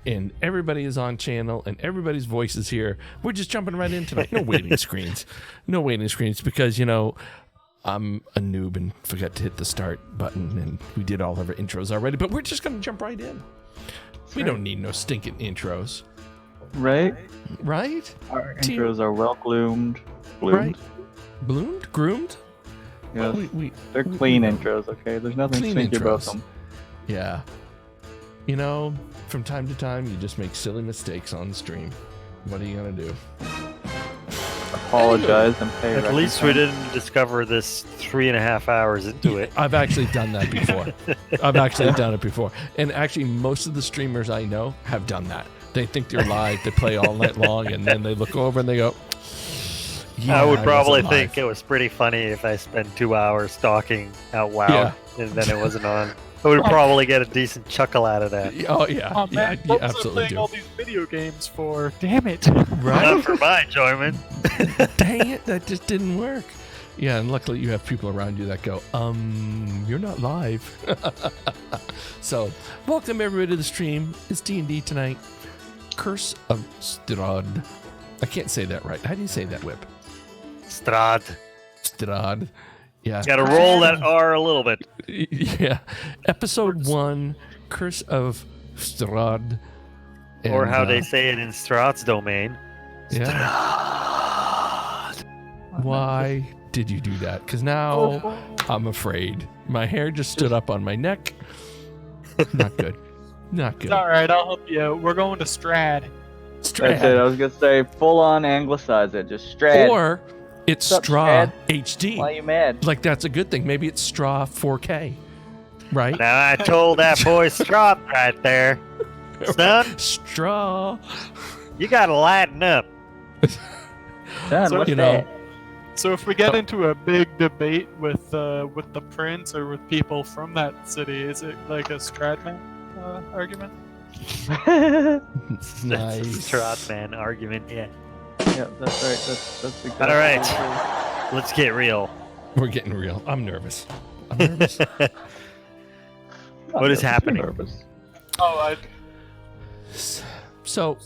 and everybody is on channel, and everybody's voice is here. We're just jumping right in tonight. No waiting screens. No waiting screens because, I'm a noob and forgot to hit the start button, and we did all of our intros already, but we're just going to jump right in. We don't need no stinking intros. Right? Right? Our intros are well groomed. Right? Bloomed? Groomed? Yes. They're clean intros, okay? There's nothing stinky about them. Yeah. From time to time, you just make silly mistakes on the stream. What are you going to do? Apologize and pay. At least we didn't discover this 3.5 hours into it. I've actually done that before. I've actually done it before. And actually, most of the streamers I know have done that. They think they're live, they play all night long, and then they look over and they go, I would probably think it was pretty funny if I spent 2 hours talking out loud and then it wasn't on. I would probably get a decent chuckle out of that. Oh, yeah. Oh, man, you absolutely playing do. all these video games for? Damn it. Right? Not for my enjoyment. Dang it, that just didn't work. Yeah, and luckily you have people around you that go, you're not live. So, welcome everybody to the stream. It's D&D tonight. Curse of Strahd. I can't say that right. How do you say that, Whip? Strahd. Yeah. Gotta roll that R a little bit. Yeah. Episode 1, Curse of Strahd. Or how they say it in Strahd's domain. Yeah. Why did you do that? Because now I'm afraid. My hair just stood up on my neck. Not good. Not good. It's alright, I'll help you out. We're going to Strahd. Strahd. That's it. I was gonna say full on anglicize it. Just Strahd. Or it's What's up, Straw Strahd? HD. Why are you mad? Like, that's a good thing. Maybe it's Straw 4K. Right? Now I told that boy Strahd right there. Son, Straw. you gotta lighten up. Son, So, what's you know, that? So if we get into a big debate with the prince or with people from that city, is it like a Stradman argument? Nice. Strahdman argument, yeah. Yeah, that's right. That's exactly. All right, let's get real. We're getting real. I'm nervous. I'm nervous. What is happening? Nervous. Oh, So,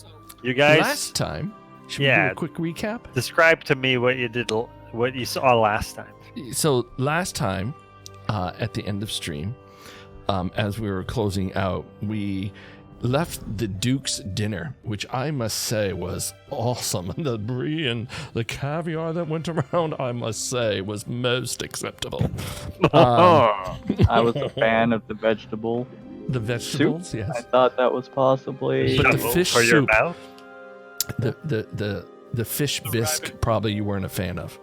You guys, last time, should we do a quick recap? describe to me what you did, what you saw last time. So, last time, at the end of stream, as we were closing out, we left the Duke's dinner, which I must say was awesome. The brie and the caviar that went around, I must say, was most acceptable. I was a fan of the vegetable. The vegetables, soup. I yes. thought that was possibly. But the Shovel fish for your soup- mouth? The fish bisque, probably you weren't a fan of.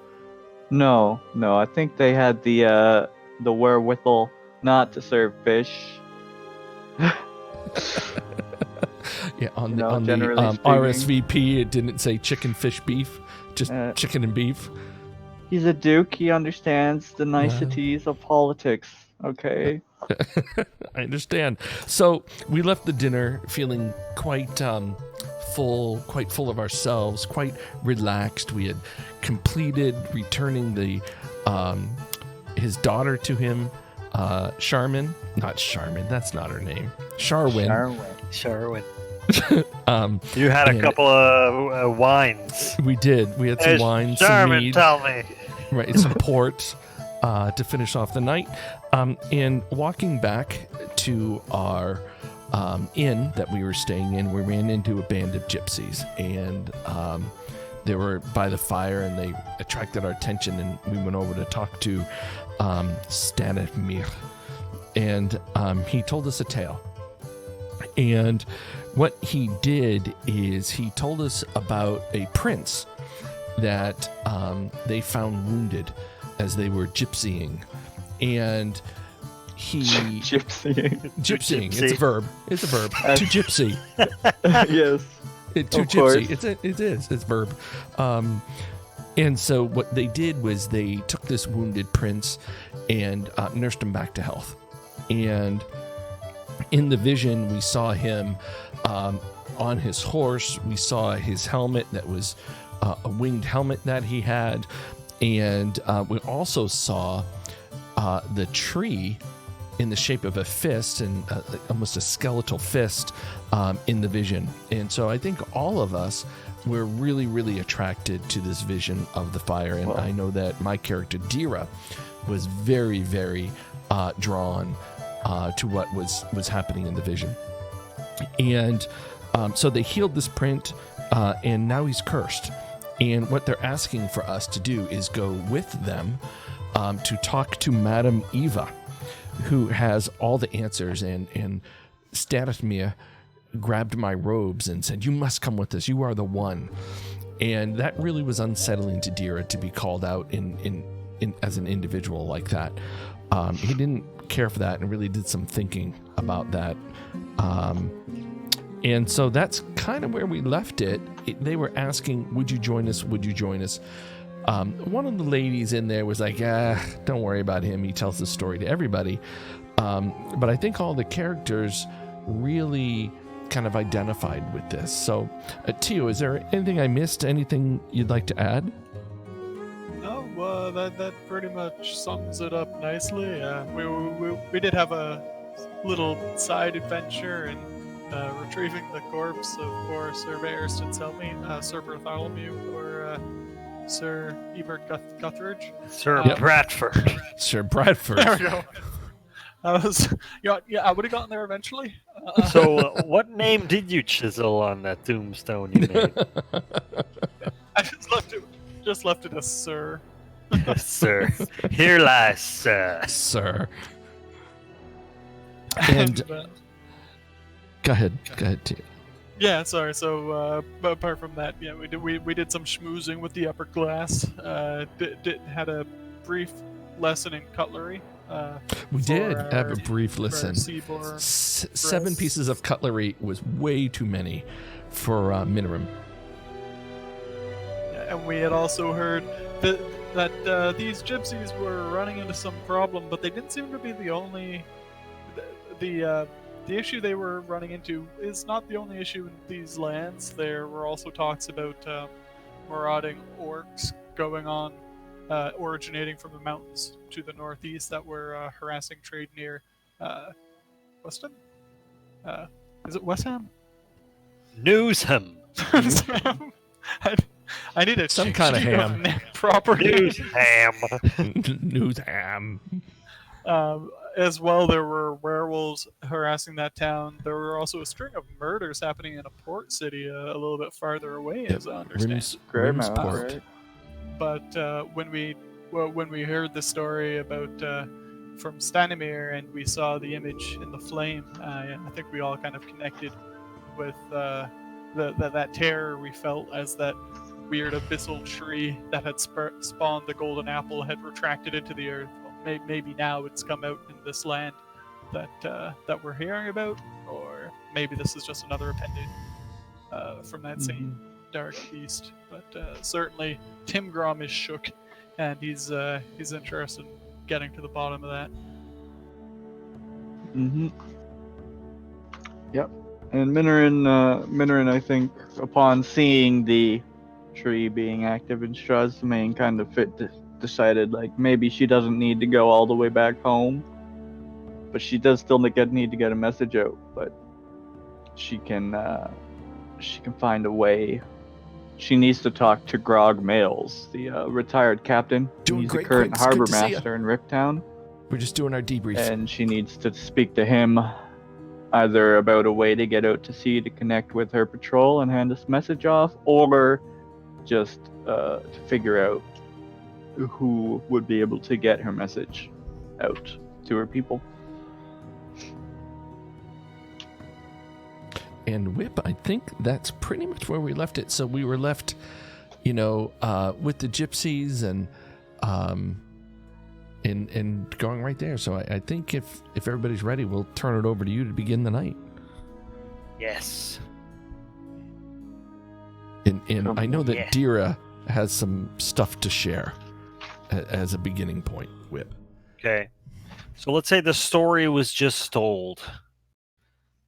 No. I think they had the wherewithal not to serve fish. Yeah, on the generally speaking. RSVP, it didn't say chicken, fish, beef, just chicken and beef. He's a duke. He understands the niceties of politics. Okay. I understand. So we left the dinner feeling quite full of ourselves, quite relaxed. We had completed returning the his daughter to him, Charmin. Not Charmin, that's not her name. Charwin. Sherwin. Um, You had a and couple of wines. we did. We had some wine, some Sherman, mead, tell me. right, some port to finish off the night. And walking back to our inn that we were staying in, we ran into a band of gypsies, and they were by the fire, and they attracted our attention, and we went over to talk to Stanimir, and he told us a tale. And what he did is he told us about a prince that they found wounded as they were gypsying, and he gypsying. It's a verb. It's a verb. To gypsy. Yes. To Of gypsy. course. It is. It's verb. And so what they did was they took this wounded prince and nursed him back to health. And in the vision, we saw him on his horse. We saw his helmet that was a winged helmet that he had. And we also saw the tree in the shape of a fist and almost a skeletal fist in the vision. And so I think all of us were really, really attracted to this vision of the fire. And I know that my character, Dira, was very, very drawn to what was happening in the vision. And so they healed this print, and now he's cursed. And what they're asking for us to do is go with them to talk to Madame Eva, who has all the answers. And Stanimir grabbed my robes and said, "You must come with us. You are the one." And that really was unsettling to Dira to be called out in as an individual like that. He didn't care for that and really did some thinking about that. And so that's kind of where we left it. They were asking, "Would you join us? Would you join us?" One of the ladies in there was like, "Don't worry about him. He tells the story to everybody." But I think all the characters really kind of identified with this. So, Tio, is there anything I missed? Anything you'd like to add? No, that pretty much sums it up nicely. We did have a little side adventure in retrieving the corpse of poor Sir Barristan Selmy, Sir Bartholomew, or Sir Ebert Guthridge. Sir Bradford. Sir Bradford. There we go. I would have gotten there eventually. So, what name did you chisel on that tombstone you made? I just left it as Sir. Sir. Here lies, sir. Sir. And go ahead, Tio. Yeah, sorry. So, but apart from that, yeah, we did some schmoozing with the upper class. Had a brief lesson in cutlery. We did have a brief listen. 7 Chris. pieces of cutlery was way too many for Minorim. Yeah, and we had also heard that these gypsies were running into some problem, but they didn't seem to be the only. The issue they were running into is not the only issue in these lands. There were also talks about marauding orcs going on, originating from the mountains to the northeast that were harassing trade near Weston? Is it Westham? Newsham. I need Some kind of ham. Property. Newsham. As well, there were werewolves harassing that town. There were also a string of murders happening in a port city a little bit farther away, as I understand. Rimsport. But when we heard the story about from Stanimir and we saw the image in the flame, I think we all kind of connected with that terror we felt as that weird abyssal tree that had spawned the golden apple had retracted into the earth. Well, maybe now it's come out in this land that we're hearing about, or maybe this is just another appendage from that same dark beast. But certainly Tim Grom is shook, and he's interested in getting to the bottom of that. Yep. And Minorin, I think, upon seeing the tree being active in Strahd's domain, kind of decided like maybe she doesn't need to go all the way back home, but she does still need to get a message out. But she can find a way. She needs to talk to Grog Males, the retired captain. Doing He's great, the current Griggs. Good harbor to see ya. master in Ricktown. We're just doing our debrief. And she needs to speak to him either about a way to get out to sea to connect with her patrol and hand this message off, or just to figure out who would be able to get her message out to her people. And Whip, I think that's pretty much where we left it. So we were left, with the gypsies and going right there. So I think if everybody's ready, we'll turn it over to you to begin the night. Yes. And I know that Dira has some stuff to share as a beginning point, Whip. Okay. So let's say the story was just told.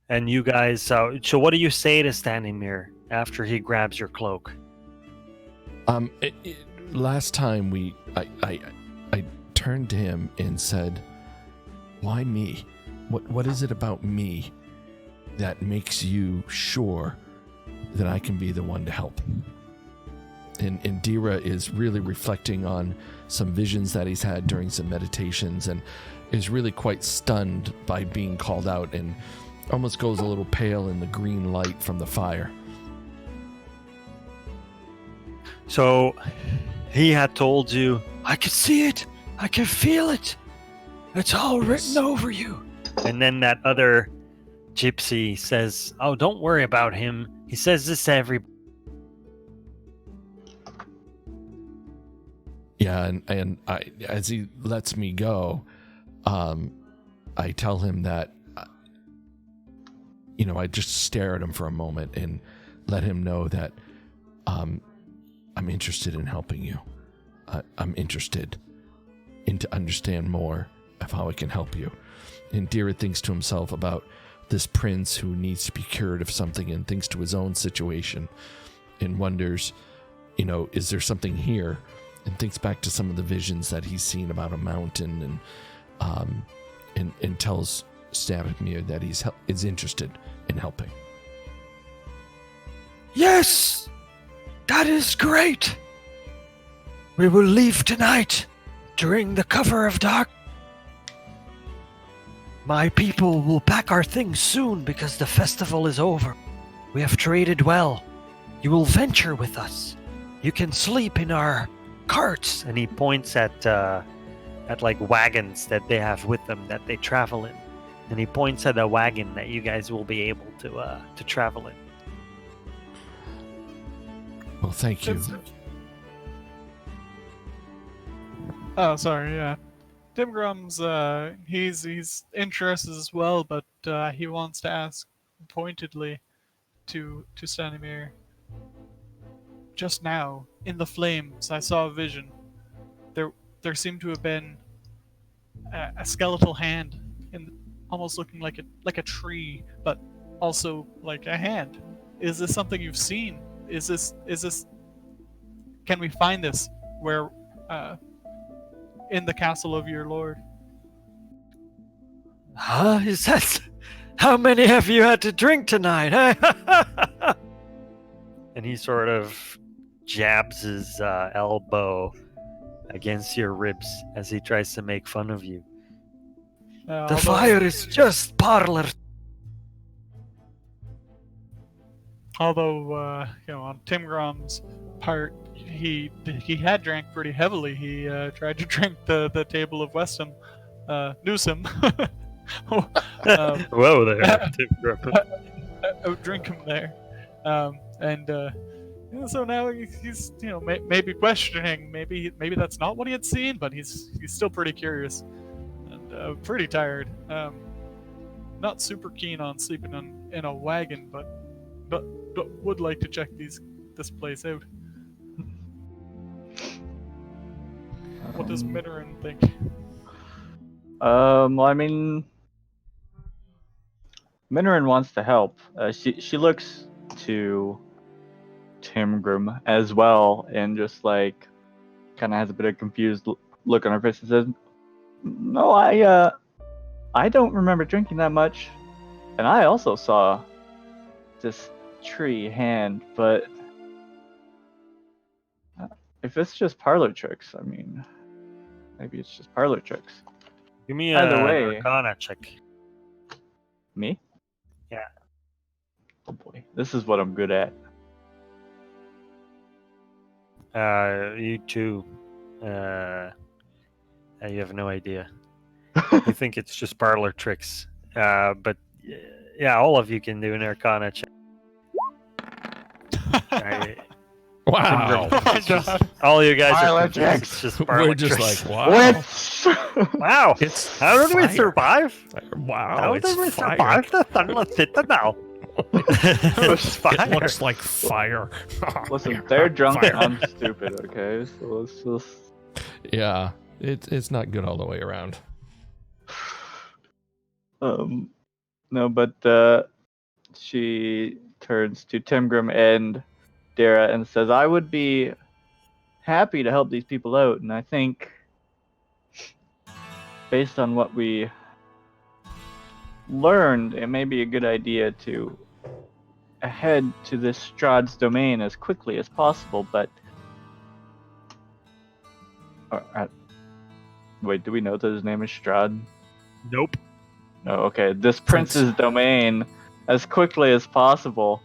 And you guys, so what do you say to Stanimir after he grabs your cloak? Last time I turned to him and said, Why me? What is it about me that makes you sure that I can be the one to help? And Dira is really reflecting on some visions that he's had during some meditations and is really quite stunned by being called out and almost goes a little pale in the green light from the fire. So he had told you, I can see it, I can feel it, it's all written over you. And then that other gypsy says, oh, don't worry about him. He says this to everybody. Yeah, and I, as he lets me go, I tell him that, I just stare at him for a moment and let him know that I'm interested in helping you. I'm interested in to understand more of how I can help you. And Dira thinks to himself about this prince who needs to be cured of something and thinks to his own situation and wonders, is there something here? And thinks back to some of the visions that he's seen about a mountain and tells Stavimir that is interested in helping. Yes! That is great! We will leave tonight during the cover of dark. My people will pack our things soon because the festival is over. We have traded well. You will venture with us. You can sleep in our carts. And he points at like wagons that they have with them that they travel in. And he points at a wagon that you guys will be able to travel in. Well, thank you. Oh, sorry. Yeah, Tim Grum's he's interested as well, but he wants to ask pointedly to Stanimir. Just now, in the flames, I saw a vision. There seemed to have been a skeletal hand, almost looking like a tree, but also like a hand. Is this something you've seen? Is this? Can we find this where in the castle of your lord? Huh? Is that... How many have you had to drink tonight, huh? And he sort of jabs his elbow against your ribs as he tries to make fun of you. The fire is just parlor. Although, on Tim Grum's part, he had drank pretty heavily. He tried to drink the table of Westham, Newsom. Whoa there, Tim Grum. Drink him there, so now he's maybe questioning. Maybe that's not what he had seen, but he's still pretty curious and pretty tired. Not super keen on sleeping in a wagon, but would like to check this place out. What does Minoran think? Well, I mean, Minoran wants to help. She looks to Tim Grum as well, and just like kind of has a bit of confused look on her face and says, "No, I don't remember drinking that much, and I also saw this tree hand, but if it's just parlor tricks, I mean, maybe it's just parlor tricks." Give me Either an way. Arcana check. Me? Yeah. Oh boy, this is what I'm good at. You too. You have no idea. You think it's just parlor tricks. But yeah, all of you can do an Arcana check. Wow. Oh my god. All you guys Parlor are convinced tricks. it's just parlor We're just tricks. like, wow. What? Wow. It's How did we fire. survive? Wow, How it's did we fire. survive the Thunderless City now? It's fire. It looks like fire. Listen, they're drunk. Fire. I'm stupid. Okay, so let's just. Yeah, it's not good all the way around. No, but she turns to Timgrim and Dara and says, "I would be happy to help these people out, and I think, based on what we learned it may be a good idea to head to this Strahd's domain as quickly as possible, but... Wait, do we know that his name is Strahd? Nope. No, okay. This prince's domain as quickly as possible.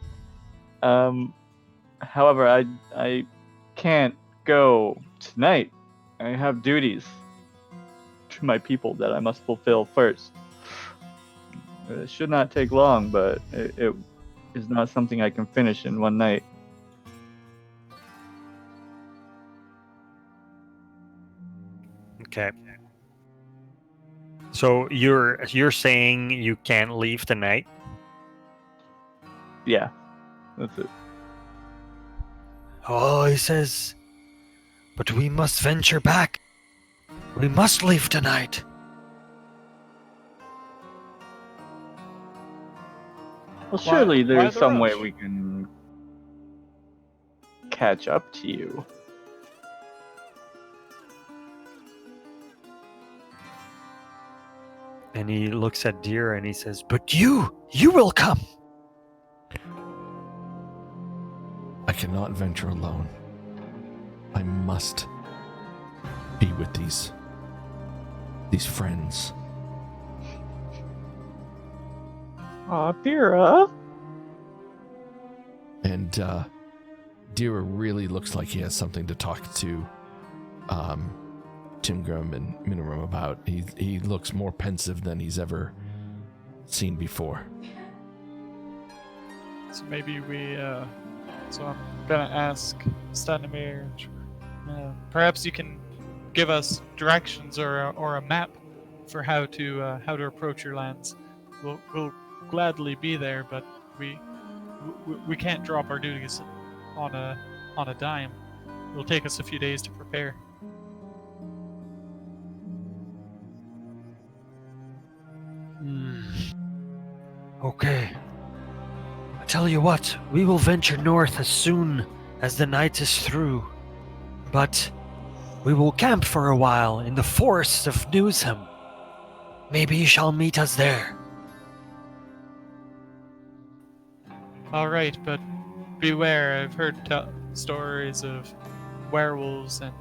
However, I can't go tonight. I have duties to my people that I must fulfill first. It should not take long, but it is not something I can finish in one night. Okay. So you're saying you can't leave tonight? Yeah, that's it. Oh, he says, but we must venture back. We must leave tonight. Well, surely why there's the some way rush? we can catch up to you. And he looks at Deer and he says, But you will come. I cannot venture alone. I must be with these friends. Aw, Pyrrha. And Dira really looks like he has something to talk to Tim Grum and Minorum about. He looks more pensive than he's ever seen before. So maybe we. So I'm gonna ask Stanimir. Perhaps you can give us directions or a map for how to approach your lands. We'll gladly be there, but we can't drop our duties on a dime. It'll take us a few days to prepare. Okay. I tell you what, we will venture north as soon as the night is through. But we will camp for a while in the forests of Newsham. Maybe you shall meet us there. All right, but beware. I've heard stories of werewolves and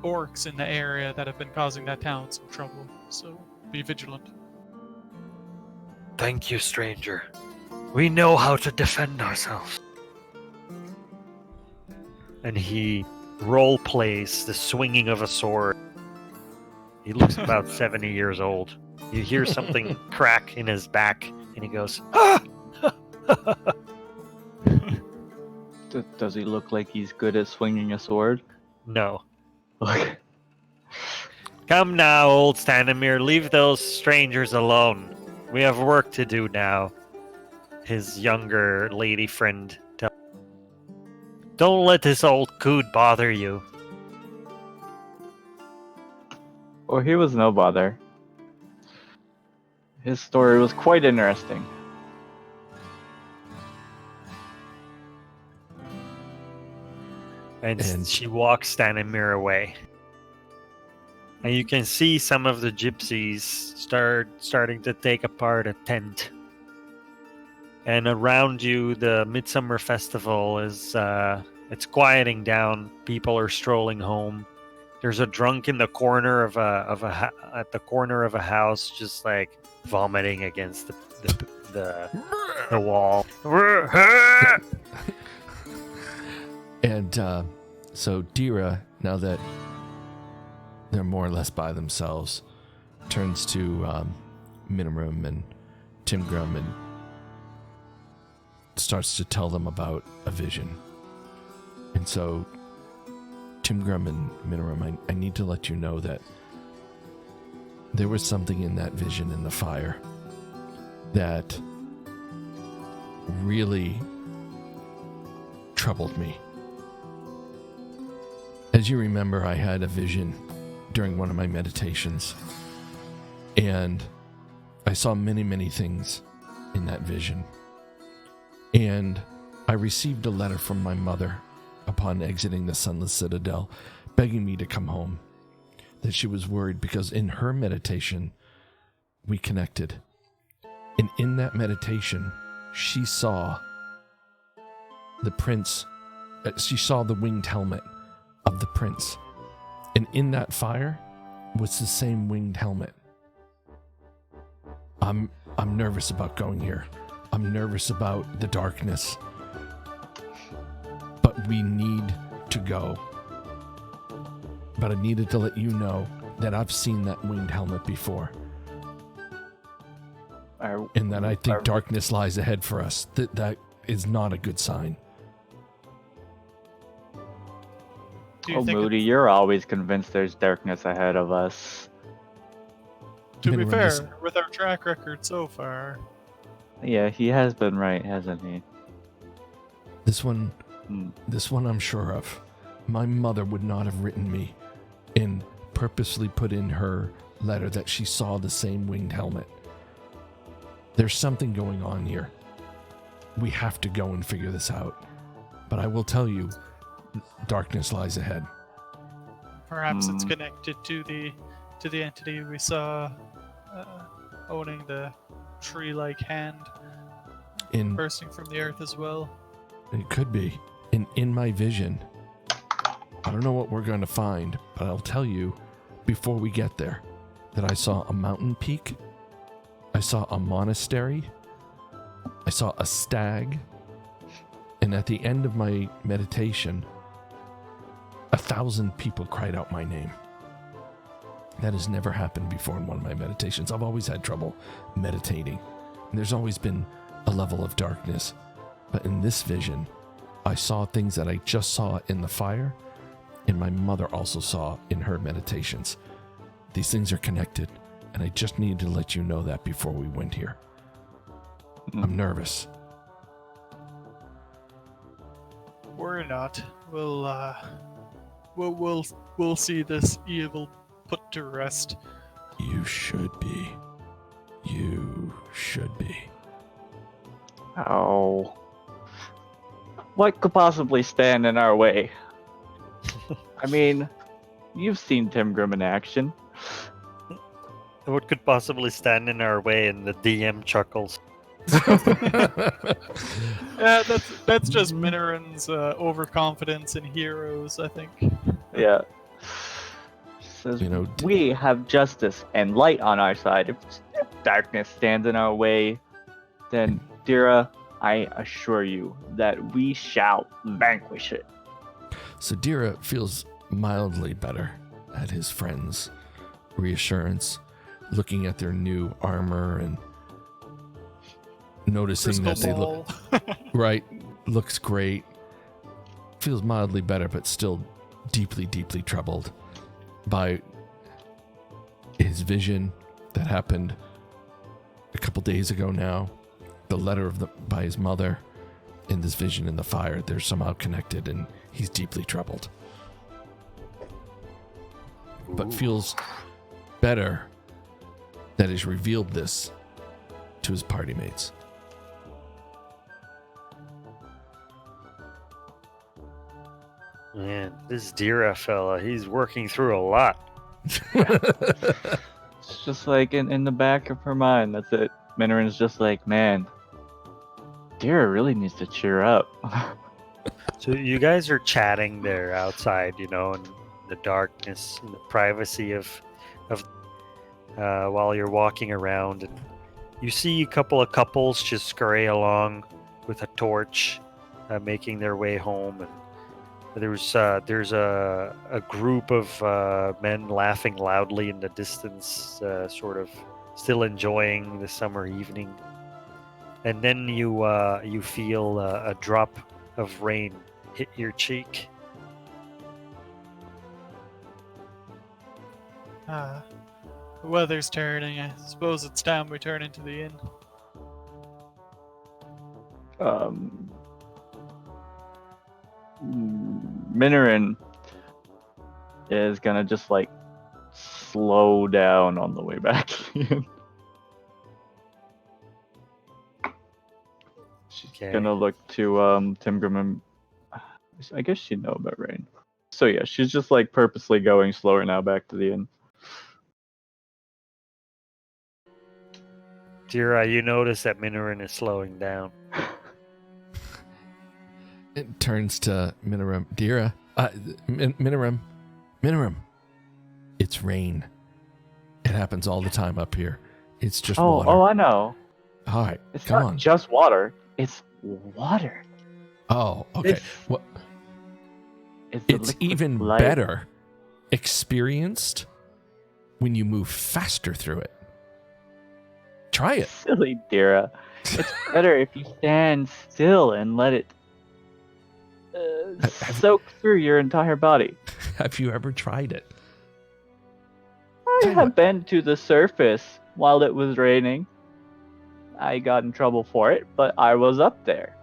orcs in the area that have been causing that town some trouble. So be vigilant. Thank you, stranger. We know how to defend ourselves. and he role plays the swinging of a sword. He looks about 70 years old. You hear something crack in his back, and he goes, "Ah!" Does he look like he's good at swinging a sword? No. Okay. Come now, old Stanimir, leave those strangers alone. We have work to do now. His younger lady friend tells. Don't let this old coot bother you. Well, he was no bother. His story was quite interesting. And she walks Stanimir away. And you can see some of the gypsies starting to take apart a tent. And around you, the Midsummer Festival is it's quieting down. People are strolling home. There's a drunk in the corner of at the corner of a house, just like vomiting against the wall. And so Dira, now that they're more or less by themselves, turns to Minirum and Tim Grum and starts to tell them about a vision. And so, Tim Grum and Minirum, I need to let you know that there was something in that vision in the fire that really troubled me. As you remember, I had a vision during one of my meditations, and I saw many, many things in that vision. And I received a letter from my mother upon exiting the Sunless Citadel, begging me to come home. That she was worried because in her meditation, we connected. And in that meditation, she saw the prince. She saw the winged helmet of the prince. And in that fire was the same winged helmet. I'm nervous about going here. I'm nervous about the darkness. But we need to go. But I needed to let you know that I've seen that winged helmet before. And that I think darkness lies ahead for us. That is not a good sign. Do you Oh, think Moody, you're always convinced there's darkness ahead of us. to be Minimum fair, is- with our track record so far, Yeah, he has been right, hasn't he? This one Hmm. I'm sure of. My mother would not have written me and purposely put in her letter that she saw the same winged helmet. There's something going on here. We have to go and figure this out. But I will tell you, darkness lies ahead. perhaps it's connected to the entity we saw owning the tree-like hand And bursting from the earth as well. it could be. In my vision, I don't know what we're going to find, but I'll tell you before we get there that I saw a mountain peak. I saw a monastery. I saw a stag. And at the end of my meditation, 1,000 people cried out my name. That has never happened before in one of my meditations. I've always had trouble meditating. And there's always been a level of darkness. But in this vision, I saw things that I just saw in the fire, and my mother also saw in her meditations. These things are connected, and I just needed to let you know that before we went here. I'm nervous. Worry not. We'll see this evil put to rest. You should be. You should be. Oh. What could possibly stand in our way? I mean, you've seen Tim Grimm in action. What could possibly stand in our way? And the DM chuckles. Yeah, that's just Minoran's overconfidence in heroes, I think. Yeah. Says, You know, we have justice and light on our side. If darkness stands in our way, then, Dira, I assure you that we shall vanquish it. Sadira feels mildly better at his friend's reassurance, looking at their new armor and noticing that they look right, looks great. Feels mildly better, but still deeply, deeply troubled by his vision that happened a couple days ago now. The letter by his mother and this vision in the fire, they're somehow connected, and he's deeply troubled. But feels better that he's revealed this to his party mates. Man, this Dira fella, he's working through a lot. It's just like in the back of her mind, that's it. Minoran's just like, man, Dira really needs to cheer up. So you guys are chatting there outside, in the darkness, in the privacy of while you're walking around, and you see a couple of couples just scurry along with a torch, making their way home, and there's a group of men laughing loudly in the distance, sort of still enjoying the summer evening. And then you feel a drop of rain hit your cheek. The weather's turning. I suppose it's time we turn into the inn. Minoran is gonna just like slow down on the way back in. She's Okay. gonna look to Tim Grimm and I guess she'd know about rain. So yeah, she's just like purposely going slower now back to the inn. Tira, you notice that Minoran is slowing down. It turns to Minoram. Dira, Minoram, it's rain. It happens all the time up here. It's just water. Oh, I know. All right, It's come not on. just water. It's water. Oh, okay. It's- Well, a it's liquid even light. better experienced when you move faster through it. Try it. Silly Dira. It's better if you stand still and let it soak through your entire body. Have you ever tried it? I Tell you have what. been to the surface while it was raining. I got in trouble for it, but I was up there.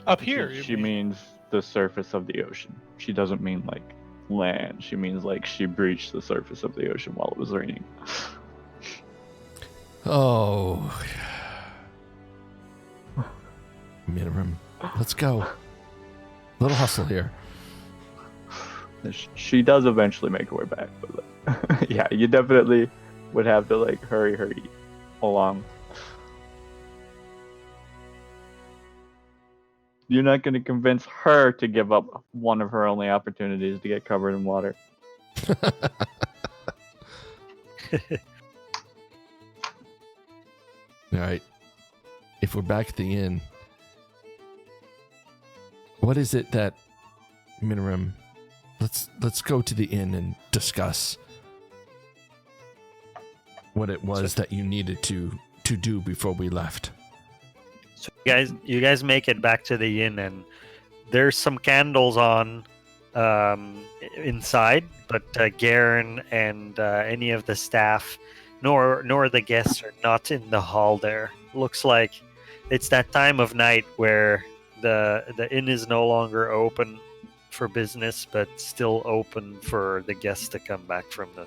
Up here, you She mean? means the surface of the ocean. She doesn't mean like land. She means like she breached the surface of the ocean while it was raining. Oh. Minimum. Let's go. Little hustle here. She does eventually make her way back, but like, yeah, you definitely would have to like hurry along. You're not going to convince her to give up one of her only opportunities to get covered in water. All right. If we're back at the inn, what is it that Minoram? Let's go to the inn and discuss what it was that you needed to do before we left. So you guys make it back to the inn, and there's some candles on inside, but Garen and any of the staff, nor the guests are not in the hall. There looks like it's that time of night where the inn is no longer open for business, but still open for the guests to come back from the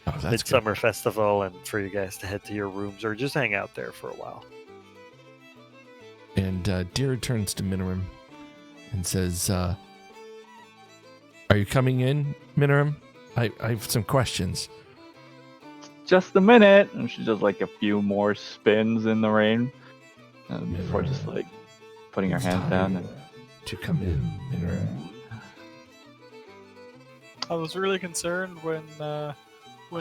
Oh, that's good. Midsummer Festival, and for you guys to head to your rooms or just hang out there for a while. And Dira turns to Minoram and says, "Are you coming in, Minoram? I have some questions." Just a minute, and she does like a few more spins in the rain before just like putting her It's hands down. time to come in, Minoram. I was really concerned when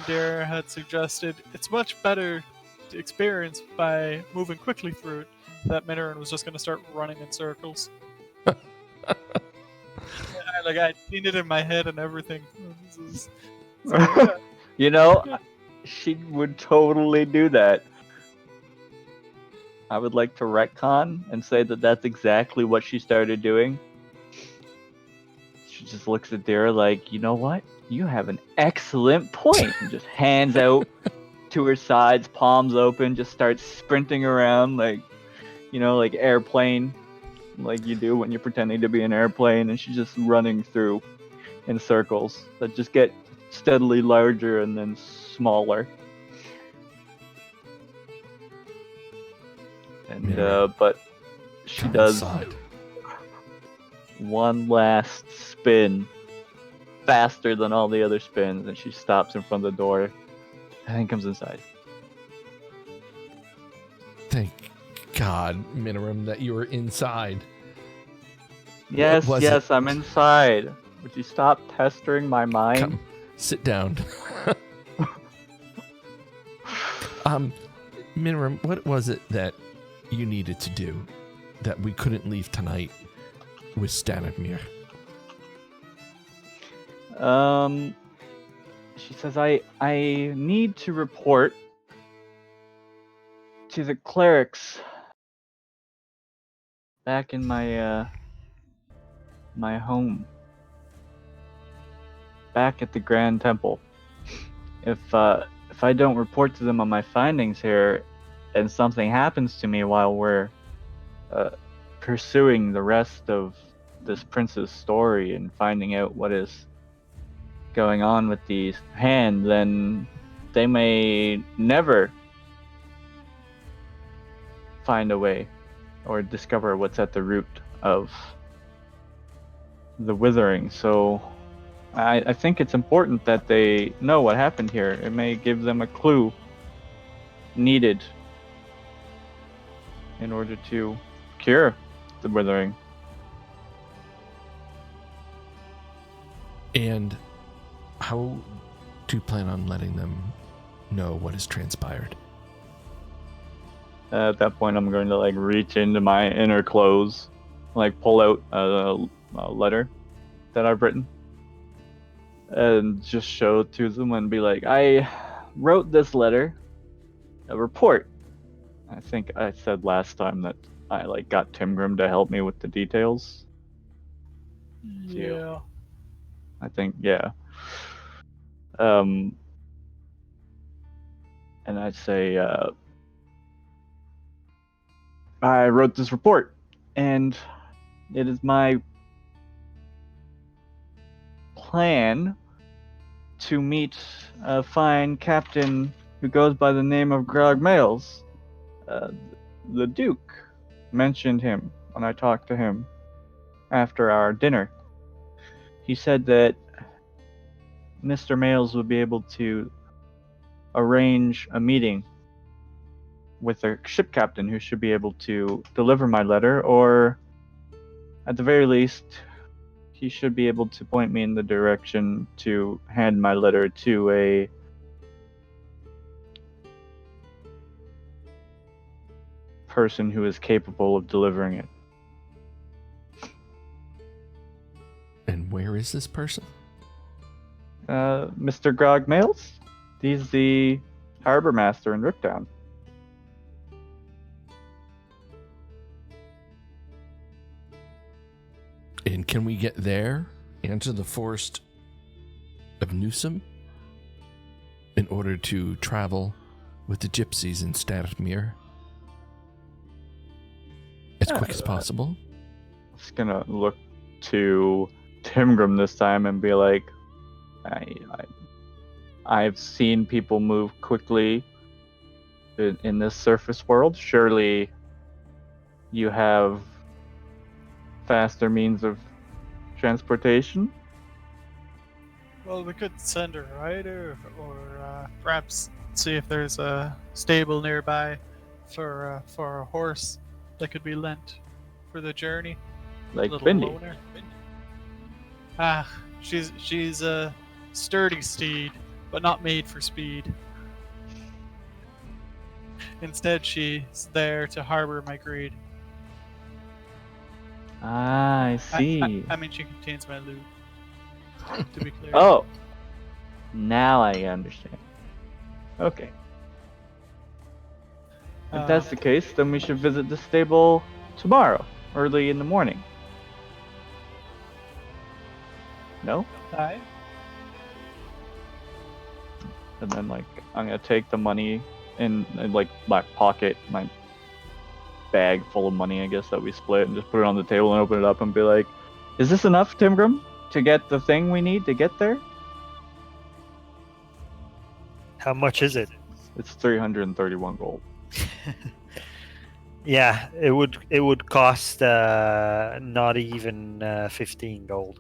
Dara had suggested it's much better to experience by moving quickly through it. That Minoran was just going to start running in circles. Like I'd seen it in my head and everything. Yeah. You know, she would totally do that. I would like to retcon and say that that's exactly what she started doing. She just looks at Dara like, you know what? You have an excellent point. And just hands out to her sides, palms open, just starts sprinting around like, like airplane, like you do when you're pretending to be an airplane. And she's just running through in circles that just get steadily larger and then smaller. And Yeah. but she Come does inside. one last spin faster than all the other spins, and she stops in front of the door and then comes inside. Thank God, Minoram, that you were inside. Yes, was yes, I'm inside. Would you stop pestering my mind? Come, sit down. Minoram, what was it that you needed to do that we couldn't leave tonight with Stanimir? She says I need to report to the clerics back in my my home, back at the Grand Temple. If I don't report to them on my findings here, and something happens to me while we're pursuing the rest of this prince's story and finding out what is going on with the hand, then they may never find a way or discover what's at the root of the withering. So I think it's important that they know what happened here. It may give them a clue needed in order to cure the withering. And how do you plan on letting them know what has transpired? At that point, I'm going to like reach into my inner clothes, like pull out a letter that I've written, and just show it to them and be like, I wrote this letter, a report. I think I said last time that I like got Timgrim to help me with the details. Yeah. I think, yeah. And I'd say, I wrote this report, and it is my plan to meet a fine captain who goes by the name of Grog Males. The Duke mentioned him when I talked to him after our dinner. He said that Mr. Males would be able to arrange a meeting with a ship captain who should be able to deliver my letter, or at the very least, he should be able to point me in the direction to hand my letter to a person who is capable of delivering it. And where is this person? Mr. Grog Males? He's the harbor master in Riptown. And can we get there and to the forest of Newsom in order to travel with the gypsies in Strahd as quick as possible? Just gonna look to Timgrim this time and be like, I've seen people move quickly in this surface world. Surely you have faster means of transportation? Well, we could send a rider, or perhaps see if there's a stable nearby for a horse that could be lent for the journey. Like Little Bindi. loner. Ah, she's a sturdy steed, but not made for speed. Instead, she's there to harbor my greed. Ah, I see. I mean, she contains my loot. To be clear. Oh, now I understand. Okay. If that's the case, then we should visit the stable tomorrow, early in the morning. No? Aye. And then, like, I'm gonna take the money in like, my pocket, my bag full of money, I guess, that we split, and just put it on the table and open it up and be like, is this enough, Timgrim, to get the thing we need to get there? How much is it? It's 331 gold. Yeah, it would cost not even 15 gold.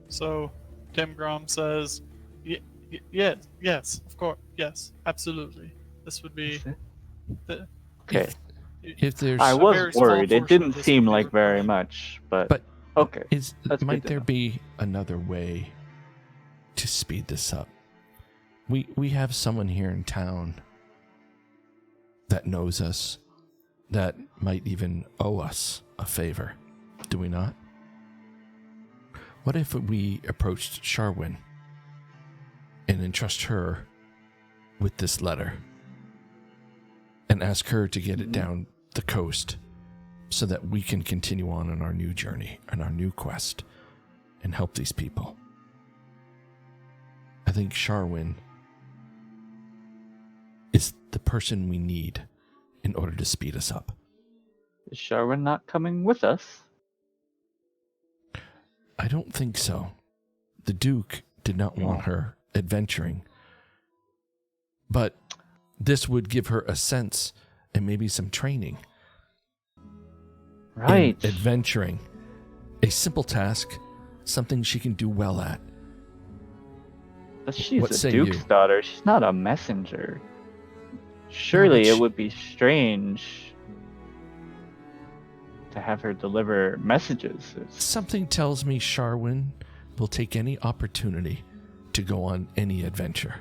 So, Tim Grom says, yes, of course, yes, absolutely. This would be the. Okay. If there's I a was very small worried. It portion of didn't this seem would be like very required. much, but But okay. That's might good to there know. be another way to speed this up? We have someone here in town that knows us, that might even owe us a favor, do we not? What if we approached Sharwin and entrust her with this letter and ask her to get it down the coast so that we can continue on our new journey and our new quest and help these people? I think Sharwin is the person we need in order to speed us up. Is Sharwin not coming with us? I don't think so. The Duke did not want her adventuring. But this would give her a sense and maybe some training Right. in adventuring. A simple task, something she can do well at. But she's What a say duke's you? daughter. She's not a messenger. Surely it which- would be strange to have her deliver messages. Something tells me Sharwin will take any opportunity to go on any adventure.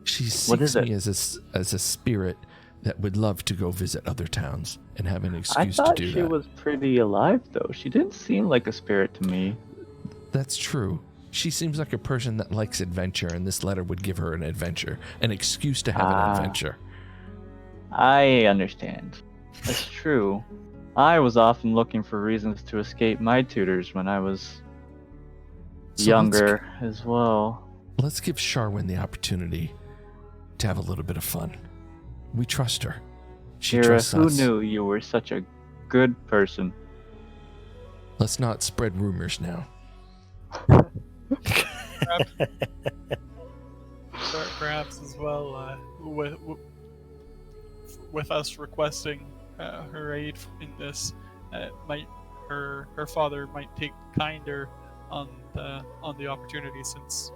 She What is sees me it? as a spirit that would love to go visit other towns and have an I excuse to thought do she that. was pretty alive, though. She didn't seem like a spirit to me. That's true. She seems like a person that likes adventure, and this letter would give her an adventure, an excuse to have an Ah. adventure. I understand. That's true. I was often looking for reasons to escape my tutors when I was So younger as well. Let's give Sharwin the opportunity to have a little bit of fun. We trust her. She Kira, trusts who us. knew you were such a good person? Let's not spread rumors now. Perhaps as well, with us requesting her aid in this, might her father might take kinder on the opportunity, since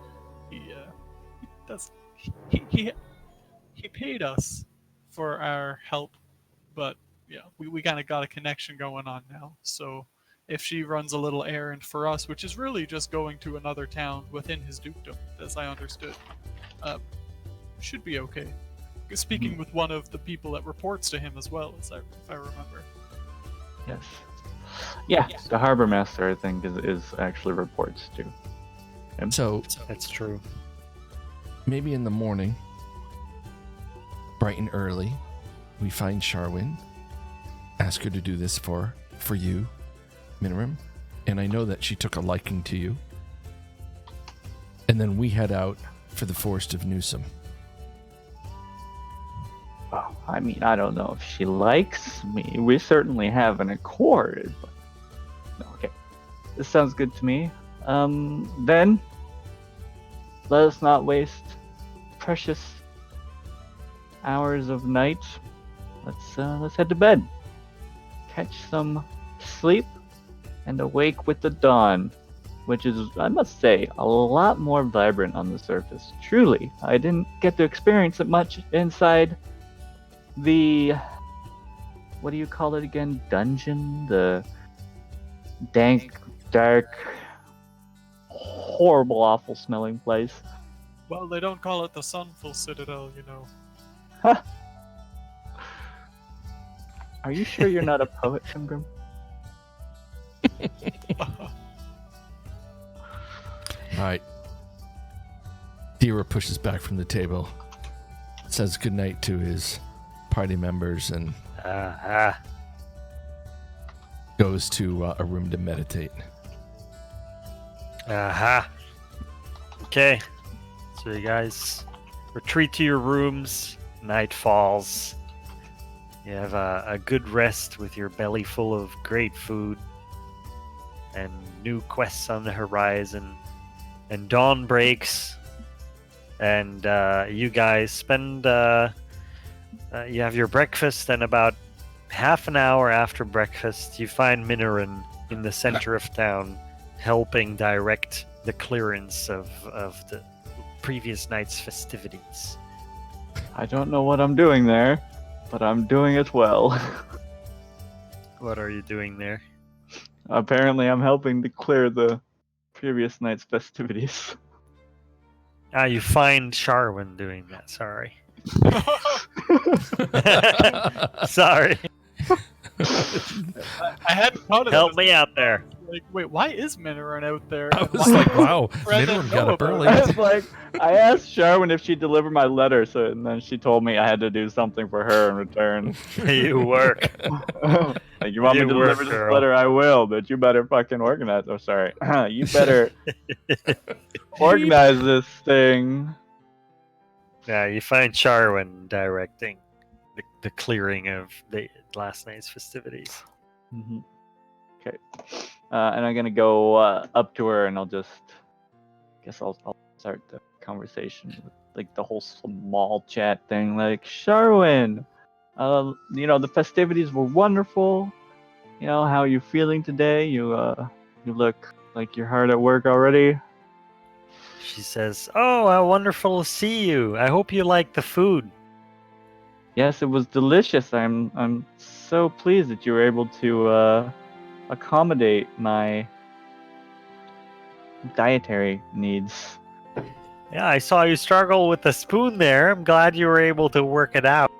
he does he paid us for our help, but yeah, we kind of got a connection going on now. So if she runs a little errand for us, which is really just going to another town within his dukedom, as I understood, should be okay. Speaking with one of the people that reports to him as well, if I remember. Yes. Yeah, the harbor master, I think, is actually reports to him. So That's true. maybe in the morning, bright and early, we find Sharwin, ask her to do this for you, Minorim, and I know that she took a liking to you. And then we head out for the forest of Newsom. Well, I mean, I don't know if she likes me. We certainly have an accord. But... No, okay. This sounds good to me. Then, let us not waste precious hours of night. Let's head to bed. Catch some sleep and awake with the dawn, which is, I must say, a lot more vibrant on the surface. Truly, I didn't get to experience it much inside the, what do you call it again? Dungeon? The dank, dark, horrible, awful smelling place. Well, they don't call it the Sunful Citadel, you know. Are you sure you're not a poet, Simgrim? All right. Dira pushes back from the table, says goodnight to his party members, and goes to a room to meditate. Okay. So you guys retreat to your rooms. Night falls. You have a good rest with your belly full of great food and new quests on the horizon. And dawn breaks, and you guys spend. You have your breakfast, and about half an hour after breakfast, you find Minoran in the center of town, helping direct the clearance of the previous night's festivities. I don't know what I'm doing there, but I'm doing it well. What are you doing there? Apparently, I'm helping to clear the previous night's festivities. You find Sharwin doing that. Sorry. Sorry. I hadn't thought of that. Help me out there. Like, wait, why is Minoran out there? I And was why like, wow, Fred Minoran didn't got know up about early. I was like, I asked Sharwin if she delivered my letter, and then she told me I had to do something for her in return. You work. Like, you want You me to work, deliver this girl. letter? I will, but you better fucking organize. Oh, sorry. You better organize this thing. Yeah, you find Sharwin directing the clearing of the last night's festivities. Mm-hmm. Okay. And I'm gonna go up to her, and I'll start the conversation with like the whole small chat thing. Like, Sharwin, the festivities were wonderful. You know, how are you feeling today? You look like you're hard at work already. She says, "Oh, how wonderful to see you. I hope you like the food." Yes, it was delicious. I'm so pleased that you were able to accommodate my dietary needs. Yeah, I saw you struggle with the spoon there. I'm glad you were able to work it out.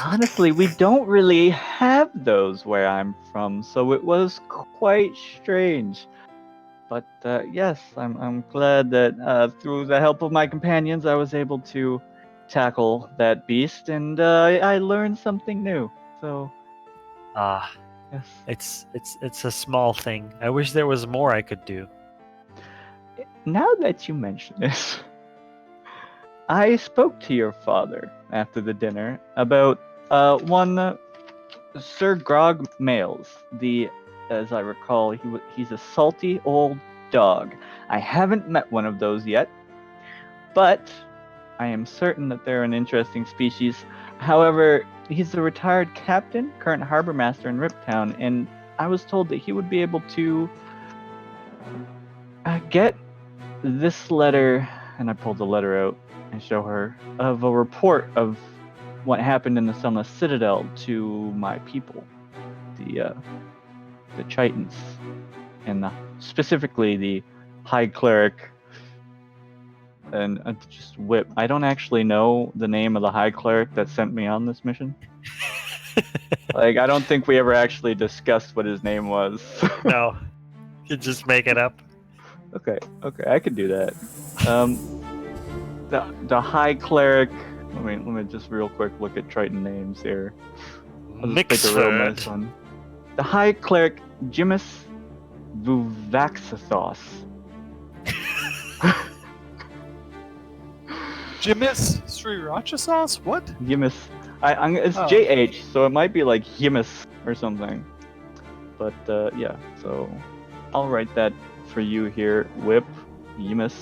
Honestly, we don't really have those where I'm from, so it was quite strange. But yes, I'm glad that through the help of my companions, I was able to tackle that beast, and I learned something new. So Ah, yes. it's a small thing. I wish there was more I could do. Now that you mention it, I spoke to your father after the dinner about one Sir Grog Males. As I recall, he's a salty old dog. I haven't met one of those yet, but I am certain that they're an interesting species. However, he's a retired captain, current harbor master in Riptown, and I was told that he would be able to get this letter, and I pulled the letter out and show her, of a report of what happened in the Sunless Citadel to my people, the Chitons, and specifically the High Cleric and just Whip. I don't actually know the name of the High Cleric that sent me on this mission. Like, I don't think we ever actually discussed what his name was. No, you just make it up. Okay, I could do that. The High Cleric. Let me just real quick look at Triton names here. I'll just pick a real nice Mixford. one. The High Cleric Jimus Vuvaxathos. Jimis Sriracha sauce? What? Jimus. It's Oh. JH, so it might be like Jimus or something. But yeah, so I'll write that for you here. Whip. Jimus.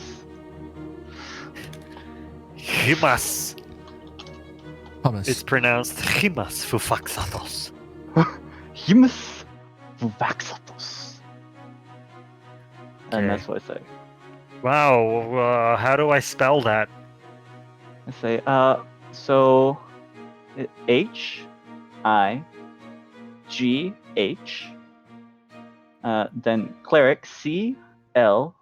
Himas. Hummus. It's pronounced Himas Fufaxathos. Jimus Vuvaxathos. And Okay. that's what I say. Wow, how do I spell that? I say, so H I G H, then cleric C L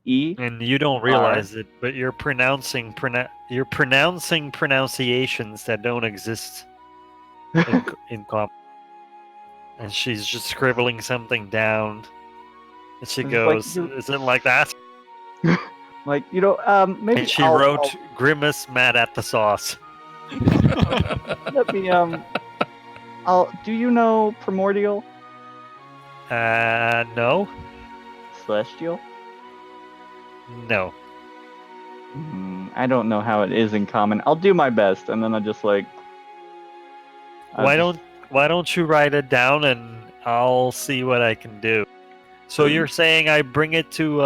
E. And you don't realize it, but you're pronouncing pronunciations that don't exist in comp. And she's just scribbling something down. And she It's goes, like, "Is it like that?" Like, maybe And she I'll- wrote, "Grimace mad at the sauce." let me do you know primordial, No, celestial? no. I don't know how it is in common. I'll do my best, and then I'll just like. Why don't you write it down and I'll see what I can do. So you're saying I bring it to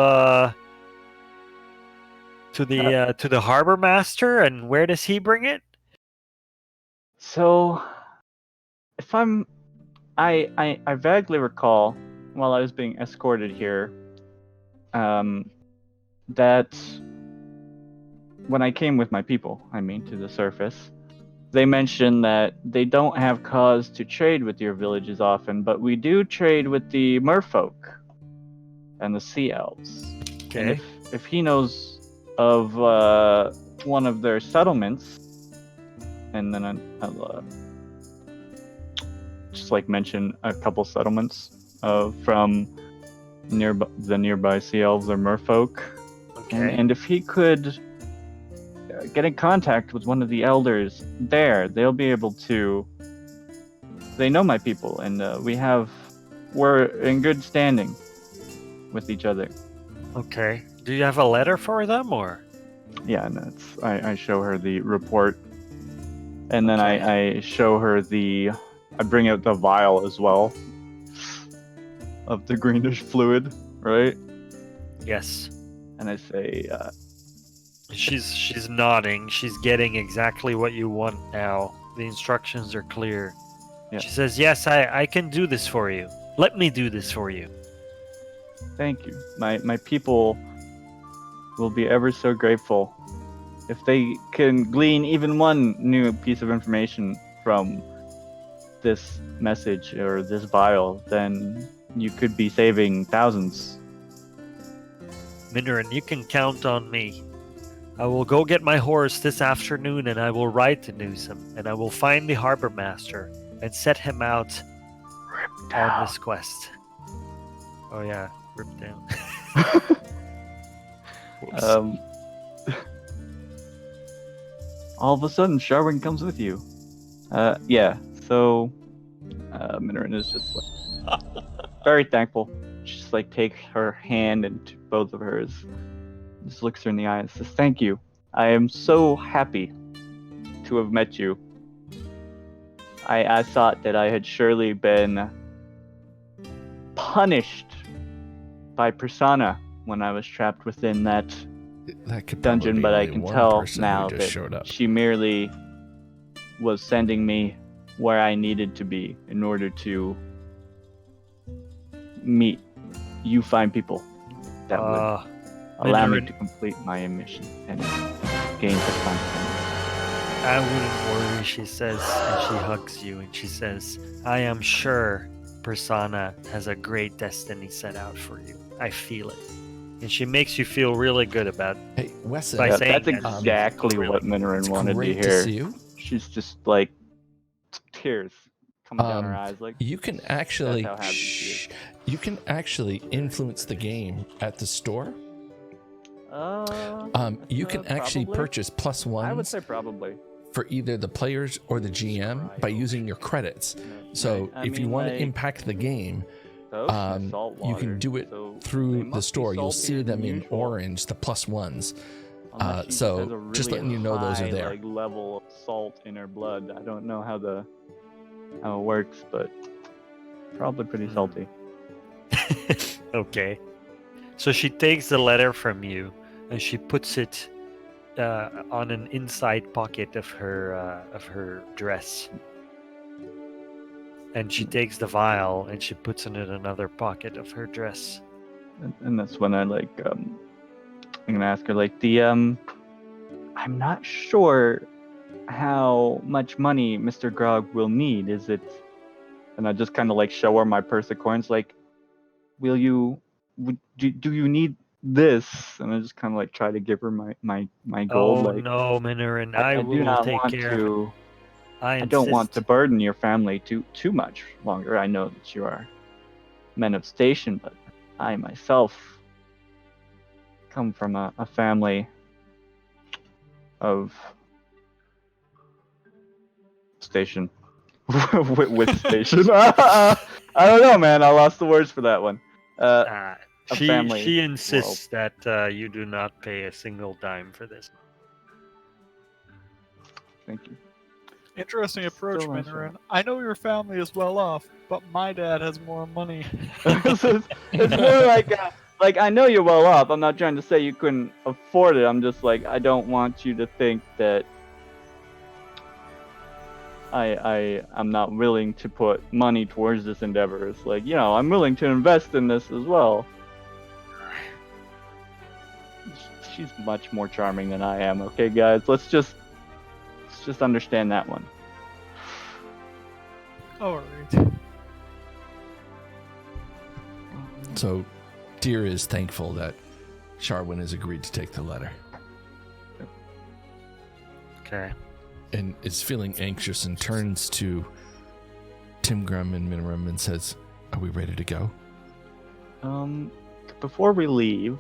the harbor master, and where does he bring it? So, if I vaguely recall while I was being escorted here, that when I came with my people, to the surface, they mentioned that they don't have cause to trade with your villages often, but we do trade with the merfolk and the sea elves. And Okay. if he knows of one of their settlements, and then I'll just like mention a couple settlements from the nearby sea elves or merfolk, Okay. and if he could get in contact with one of the elders there, they'll be able to. They know my people, and we're in good standing with each other. Okay. Do you have a letter for them, or? Yeah, and I show her the report, and then Okay. I show her I bring out the vial as well of the greenish fluid, right? Yes. And I say, She's nodding. She's getting exactly what you want now. The instructions are clear. Yeah. She says, "Yes, I can do this for you. Let me do this for you." thank you. My people will be ever so grateful. if they can glean even one new piece of information from this message or this vial, then you could be saving thousands. Minoran, you can count on me. I will go get my horse this afternoon and I will ride to Newsom and I will find the harbor master and set him out on this quest. Oh yeah, rip down. All of a sudden, Sharwin comes with you. Yeah. So, Minoran is just like very thankful. She just like takes her hand into both of hers, just looks her in the eye and says, "Thank you. I am so happy to have met you. I thought that I had surely been punished by Persona when I was trapped within that That could dungeon, probably but be I only can one tell person now who just that showed up. she merely was sending me where I needed to be in order to meet you fine people that would allow me Minoran, to complete my mission and gain the content." I wouldn't worry, she says, and she hugs you and she says, I am sure Persona has a great destiny set out for you. I feel it. And she makes you feel really good about Hey, Wesson, By Yeah, saying that's that, exactly really what Minoran it's wanted to great hear. see you. She's just like tears coming down her Um, eyes. Like You can actually That's how happy she is. you can actually influence the game at the store. You can actually probably. purchase plus I would ones say probably. for either the players or the GM by using your credits. So Right. I if you mean, want to like, impact the game, those are you saltwater, can do it so they through the must be store. You'll saltier see than them in usual, orange, the plus ones. unless she so has a just really letting you know those are high, there. Like, level of salt in her blood. I don't know how it works, but probably pretty salty. Okay. So she takes the letter from you and she puts it on an inside pocket of her dress. And she takes the vial and she puts it in another pocket of her dress. And that's when I like I'm gonna ask her like I'm not sure how much money Mr. Grog will need. Is it? And I just kind of like show her my purse of coins. Like, do you need this? And I just kind of like try to give her my gold. Oh Like, no, Minoran, I I do will not take want care of it. to. I I don't want to insist. burden your family too much longer. I know that you are men of station, but I myself come from a family of station. with station. I don't know, man. I lost the words for that one. A family She insists that you do not pay a single dime for this. Thank you. Interesting approach, Still not sure. Minoran. I know your family is well off, but my dad has more money. It's more like I know you're well off. I'm not trying to say you couldn't afford it. I'm just like, I don't want you to think that I'm not willing to put money towards this endeavor. It's like, I'm willing to invest in this as well. She's much more charming than I am. Okay, guys, let's just understand that one. Alright. So Deer is thankful that Sharwin has agreed to take the letter Okay. and is feeling anxious and turns to Timgrim and Minoram and says, "Are we ready to go?" Before we leave,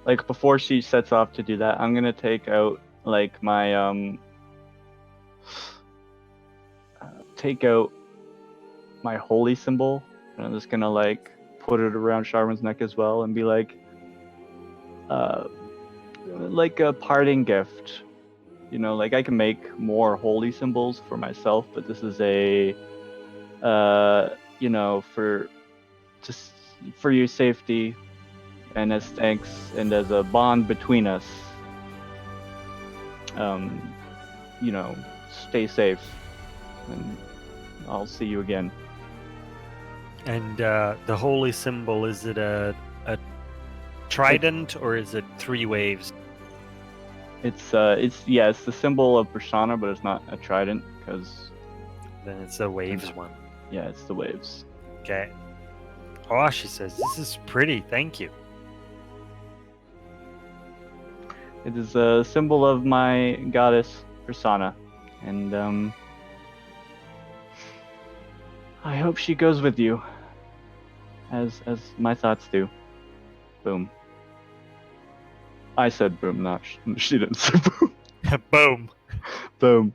like before she sets off to do that, I'm gonna take out like my my holy symbol, and I'm just gonna like put it around Sharwin's neck as well, and be like a parting gift. Like I can make more holy symbols for myself, but this is a for your safety, and as thanks and as a bond between us. Stay safe, and I'll see you again. And the holy symbol, is it a trident or is it 3 waves? It's it's the symbol of persona, but it's not a trident because Then it's the waves one. yeah, it's the waves. Okay. Oh, she says, this is pretty. Thank you. It is a symbol of my goddess persona, and I hope she goes with you, as my thoughts do. Boom. I said boom, not she didn't say boom. Boom. Boom.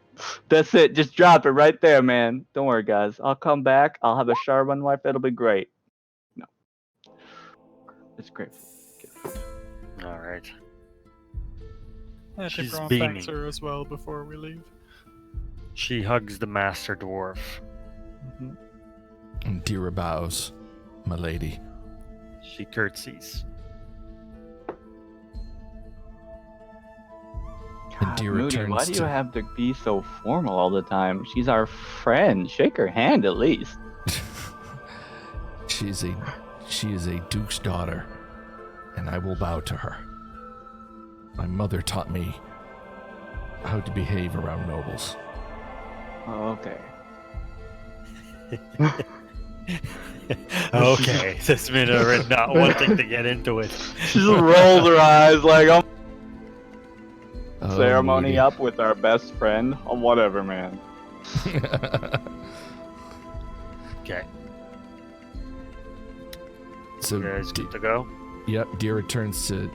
That's it. Just drop it right there, man. Don't worry, guys. I'll come back. I'll have a Charbon wife. It'll be great. No, it's great. All right. I think She's Ron beaming. thanks her as well before we leave. She hugs the master dwarf. Mhm. And Dira bows, my lady. She curtsies. And God, Dira Moody, turns why do you to- have to be so formal all the time? She's our friend. Shake her hand at least. She is a duke's daughter, and I will bow to her. My mother taught me how to behave around nobles. Oh, okay. Okay, this minute not wanting to get into it. She just rolls her eyes like, I'm Oh, ceremony Moody. up with our best friend. Oh, whatever, man. Okay, So, you guys good to go? yep, Dira turns to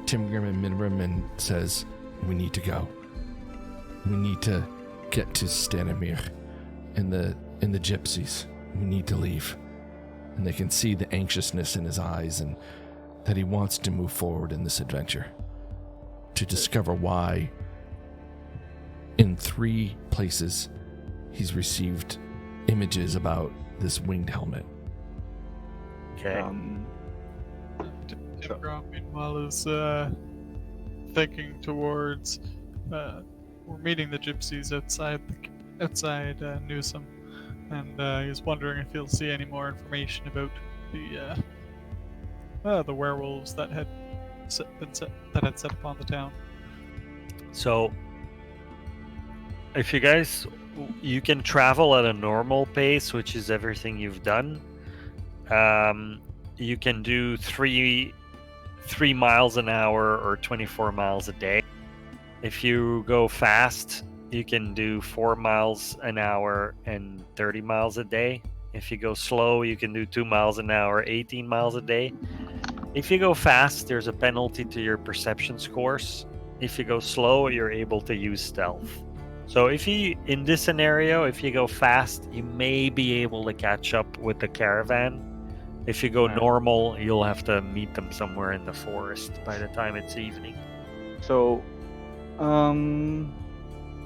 Timgrim and Minrim and says, "We need to go. We need to get to Stanimir and the gypsies. We need to leave." And they can see the anxiousness in his eyes and that he wants to move forward in this adventure. To discover why, in 3 places, he's received images about this winged helmet. Okay. Tim Grom, meanwhile, is thinking towards. We're meeting the gypsies outside Newsom, and he's wondering if he'll see any more information about the werewolves that had set upon the town. So, if you guys, you can travel at a normal pace, which is everything you've done. You can do 3 miles an hour or 24 miles a day. If you go fast, you can do 4 miles an hour and 30 miles a day. If you go slow, you can do 2 miles an hour, 18 miles a day. If you go fast, there's a penalty to your perception scores. If you go slow, you're able to use stealth. So in this scenario, if you go fast, you may be able to catch up with the caravan. If you go Right. normal, you'll have to meet them somewhere in the forest by the time it's evening. So,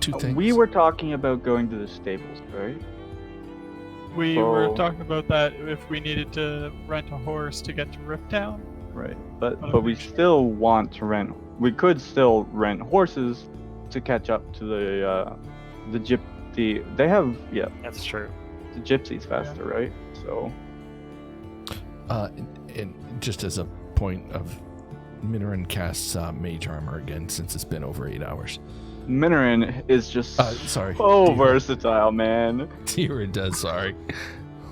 2 things. we were talking about going to the stables, right? We So- were talking about that if we needed to rent a horse to get to Riptown. Right. But But we still want to rent. We could still rent horses to catch up to the gypsy. They have That's true. the gypsies faster, right? So And just as a point of Minoran casts Mage Armor again since it's been over 8 hours. Minoran is just Sorry. so Dira. versatile, man. Dira does, sorry.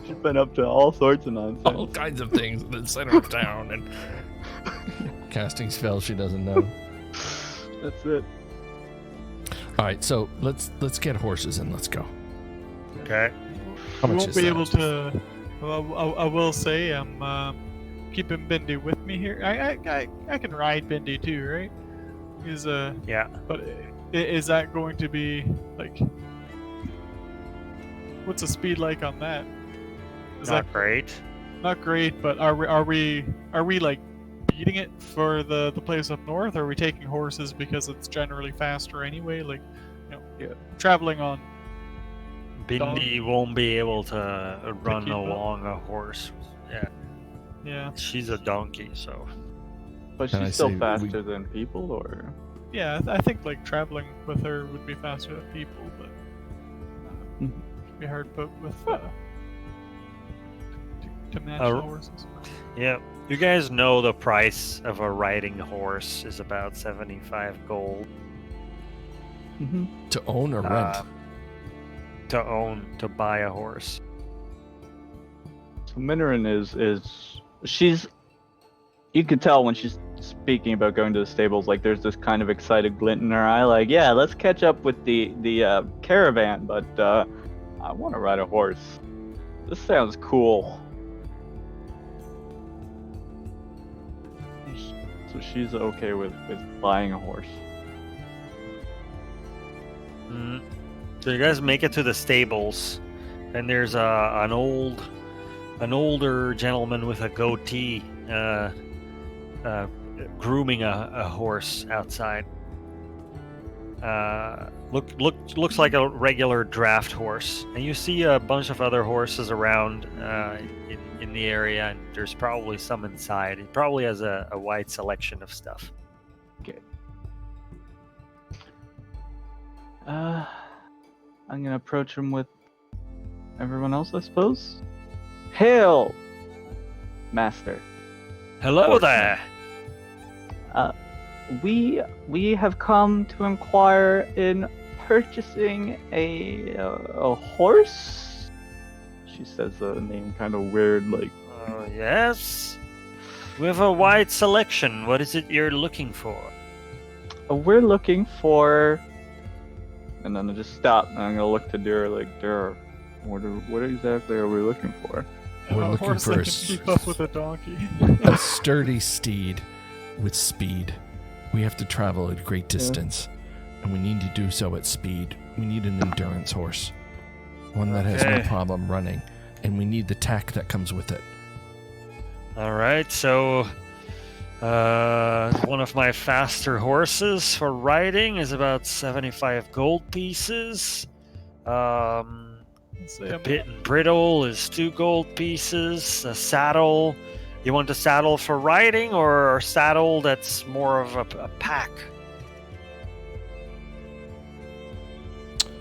She's been up to all sorts of nonsense. All kinds of things in the center of town and casting spells she doesn't know. That's it. All right, so let's get horses and let's go. Okay. How We much won't is be that? able to. Well, I will say I'm keeping Bindi with me here. I can ride Bindi too, right? He's Yeah. But is that going to be like? What's the speed like on that? Is Not that great. not great? But are we like beating it for the place up north? Or are we taking horses because it's generally faster anyway? Like, traveling on. Bindi won't be able to run keep up. along a horse. Yeah. Yeah, She's a donkey, so. But And I she's still say we- faster than people, or yeah. I think like traveling with her would be faster than people, but Mhm. it'd be hard put with to match Uh, the horses. Yeah. You guys know the price of a riding horse is about 75 gold. Hmm. To own or rent? To buy a horse. So Minoran is she's. You could tell when she's speaking about going to the stables, like there's this kind of excited glint in her eye, like, yeah, let's catch up with the caravan, but I want to ride a horse. This sounds cool. So she's okay with buying a horse. Mm. So you guys make it to the stables, and there's an older gentleman with a goatee grooming a horse outside. Looks like a regular draft horse, and you see a bunch of other horses around in the area, and there's probably some inside. It probably has a wide selection of stuff. Okay. I'm gonna approach him with everyone else, I suppose. Hail, master. Hello Horseman. there. We have come to inquire in purchasing a horse. She says the name kind of weird, like. Oh yes. We have a wide selection. What is it you're looking for? We're looking for. And then I just stop, and I'm gonna look to Dura, like, Dura, what exactly are we looking for? We're a looking horse for that a can keep up with a donkey. A sturdy steed with speed. We have to travel a great distance, and we need to do so at speed. We need an endurance horse, one that has no Okay. problem running, and we need the tack that comes with it. All right, so one of my faster horses for riding is about 75 gold pieces. Say The I'm- bit and bridle is 2 gold pieces. A saddle. You want a saddle for riding or a saddle that's more of a pack?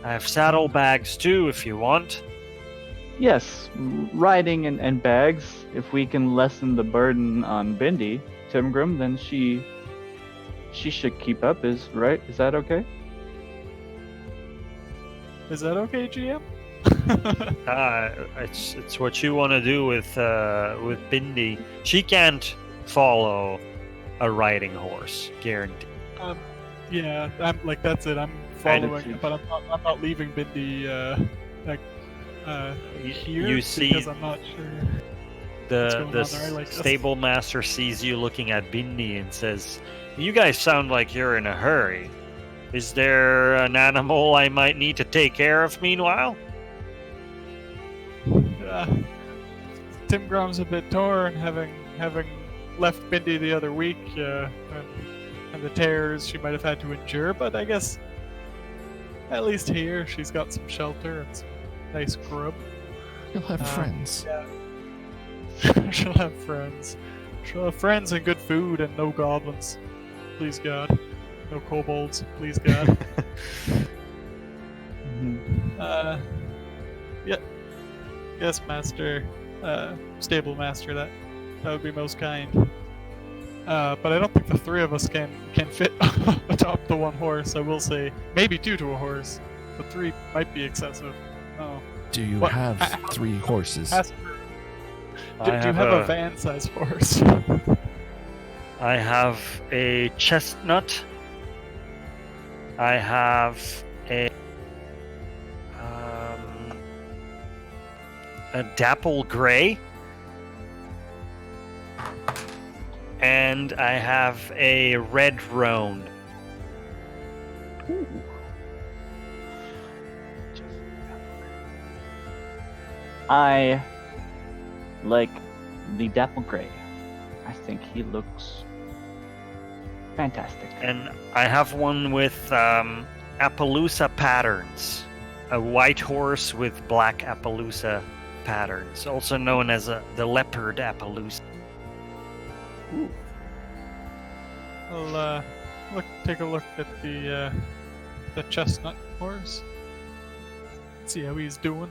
I have saddle bags too if you want. Yes, riding and bags. If we can lessen the burden on Bindi, Timgrim, then she should keep up. Is that okay? Is that okay, GM? It's what you want to do with Bindi. She can't follow a riding horse, guaranteed. Yeah, I'm like that's it. I'm Kind of following, too. but I'm not leaving Bindi here You see because I'm not sure. What's the going the on there? I like this. stable master sees you looking at Bindi and says, "You guys sound like you're in a hurry. Is there an animal I might need to take care of meanwhile?" Tim Grom's a bit torn, having left Bindi the other week, and the tears she might have had to endure. But I guess at least here she's got some shelter and some nice grub. You'll have Um, friends. Yeah. She'll have friends. She'll have friends and good food and no goblins. Please God. No kobolds. Please God. Yeah. Yes, master. Stable master. That would be most kind. But I don't think the three of us can fit atop the one horse. I will say maybe 2 to a horse, but 3 might be excessive. Oh. Do you what- have 3 horses? Do you have a van-sized horse? I have a chestnut. I have a dapple gray. And I have a red roan. I like the dapple gray. I think he looks fantastic. And I have one with Appaloosa patterns. A white horse with black Appaloosa patterns, also known as the leopard Appaloosa. I'll take a look at the chestnut horse. See how he's doing.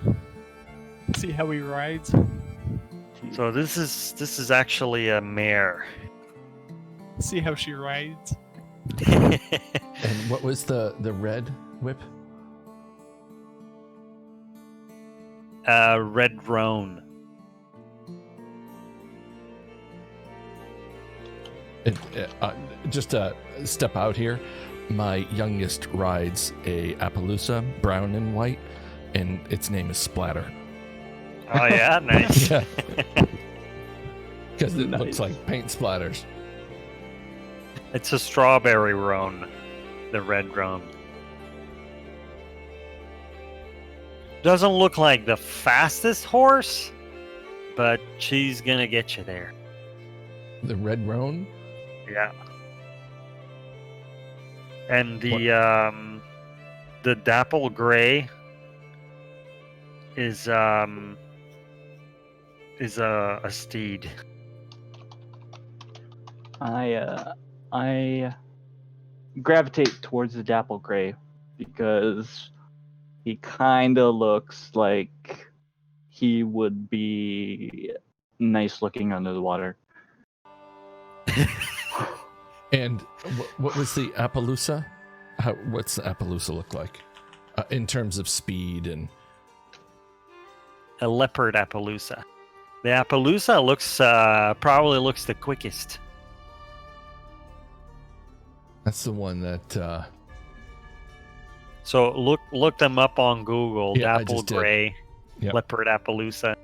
See how he rides. So this is actually a mare. See how she rides. And what was the red whip? Red roan. Just a step out here. My youngest rides a Appaloosa, brown and white, and its name is Splatter. Oh yeah, nice. Yeah. Because it Nice. looks like paint splatters. It's a strawberry roan, the red roan. Doesn't look like the fastest horse, but she's gonna get you there. The red roan? Yeah. And the dapple gray is a steed. I gravitate towards the dapple gray because he kind of looks like he would be nice looking under the water. And what was the Appaloosa? What's the Appaloosa look like in terms of speed and? A leopard Appaloosa. The Appaloosa looks probably looks the quickest. That's the one that. So look them up on Google. Yeah, I Dapple just did. gray, Yep. leopard Appaloosa.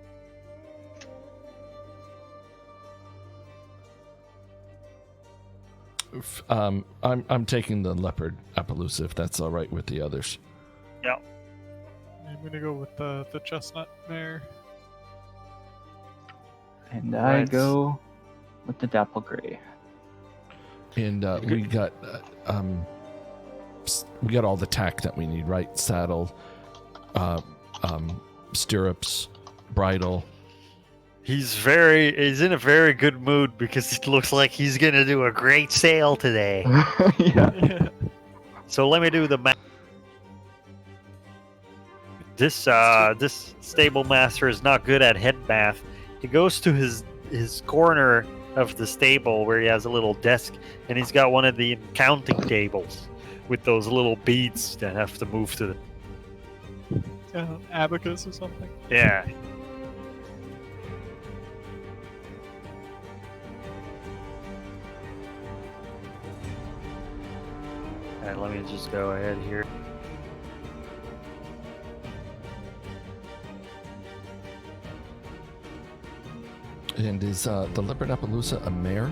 I'm taking the leopard Appaloosa if that's all right with the others. I'm gonna go with the chestnut mare. And I Right. go with the dapple gray. And we got all the tack that we need, right? Saddle, stirrups, bridle. He's in a very good mood because it looks like he's gonna do a great sale today. Yeah. So let me do the math. This stable master is not good at head math. He goes to his corner of the stable where he has a little desk, and he's got one of the counting tables with those little beads that have to move to the Abacus or something. yeah. Alright, let me just go ahead here. And is the leopard Appaloosa a mare?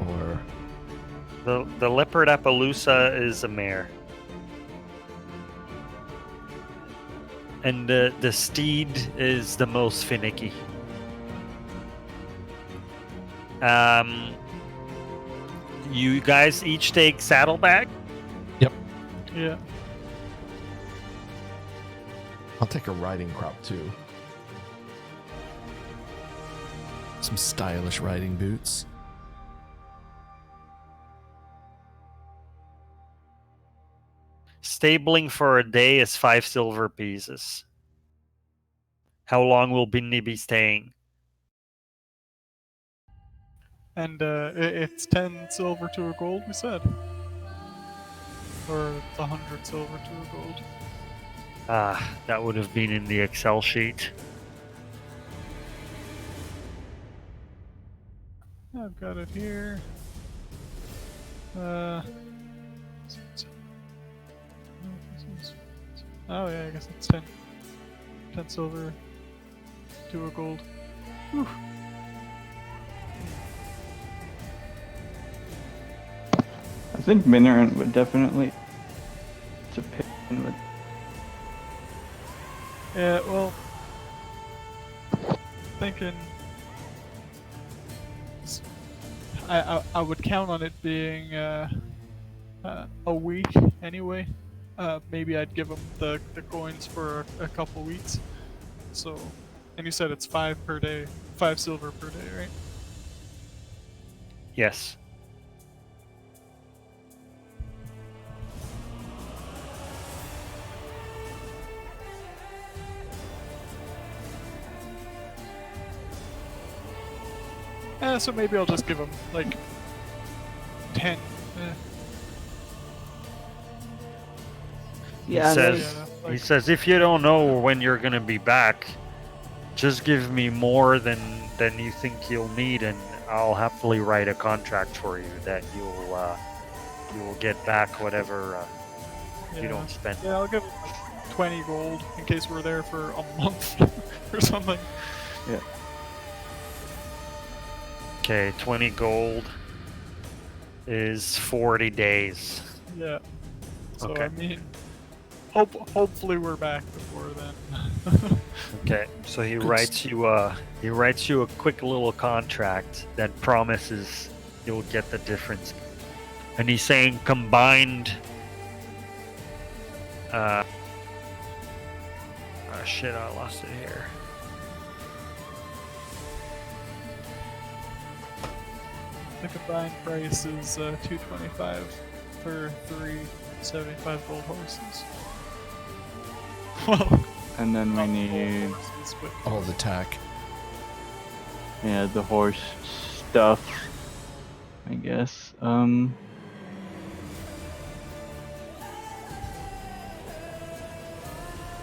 Or The leopard Appaloosa is a mare. And the steed is the most finicky. You guys each take saddlebag. Yeah. I'll take a riding crop too. Some stylish riding boots. Stabling for a day is 5 silver pieces. How long will Binny be staying? And it's 10 silver to a gold, we said. Or it's 100 silver to a gold. Ah, that would have been in the Excel sheet. I've got it here. Oh yeah, I guess it's 10 silver to a gold. Whew. I think Minoran would definitely to pick with. Yeah, well, thinking I would count on it being a week anyway. Maybe I'd give him the coins for a couple weeks. So, and you said it's 5 per day, 5 silver per day, right? Yes. So maybe I'll just give him like 10. Yeah, says- Yeah, He says, if you don't know when you're gonna be back, just give me more than you think you'll need, and I'll happily write a contract for you that you will get back whatever you yeah. don't spend. Yeah, I'll give him like 20 gold in case we're there for a month or something. Okay, 20 gold is 40 days. Yeah. So Okay. I mean, hopefully we're back before then. Okay, so he Good writes you a quick little contract that promises you'll get the difference, and he's saying combined. Oh shit! I lost it here. The combined price is 225 for 375 gold horses. Well, And then we not gold need horses, but All the tack. the horse stuff, I guess.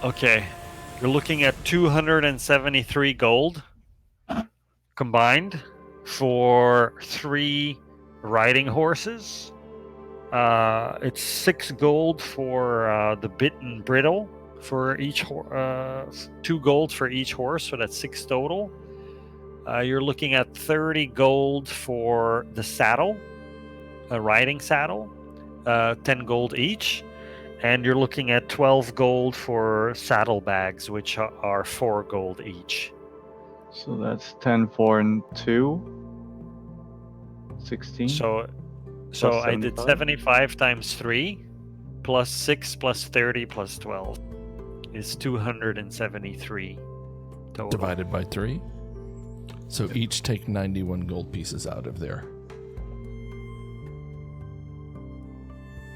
Okay, you're looking at 273 gold combined for 3 riding horses. It's 6 gold for the bit and bridle for each 2 gold for each horse, so that's 6 total. You're looking at 30 gold for the saddle, a riding saddle, 10 gold each. And you're looking at 12 gold for saddlebags, which are 4 gold each. So that's 10, 4, and 2. 16. So Plus I did 75? 75 times 3, plus 6, plus 30, plus 12 is 273 total. Divided by 3. So each take 91 gold pieces out of there.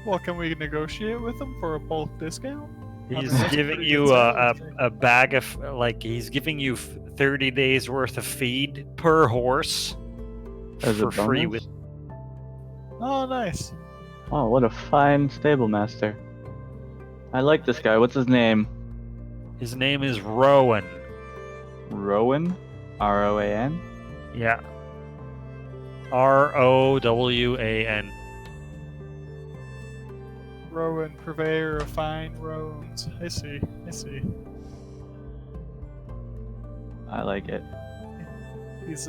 well, can we negotiate with them for a bulk discount? He's that's giving pretty you good a sales. bag of, like, he's giving you 30 days worth of feed per horse As a for free bonus? with. Oh, nice. Oh, what a fine stable master. I like this guy. What's his name? His name is Rowan. Rowan? Roan? Yeah. Rowan. Rowan, purveyor of fine roans. I see. I like it. He's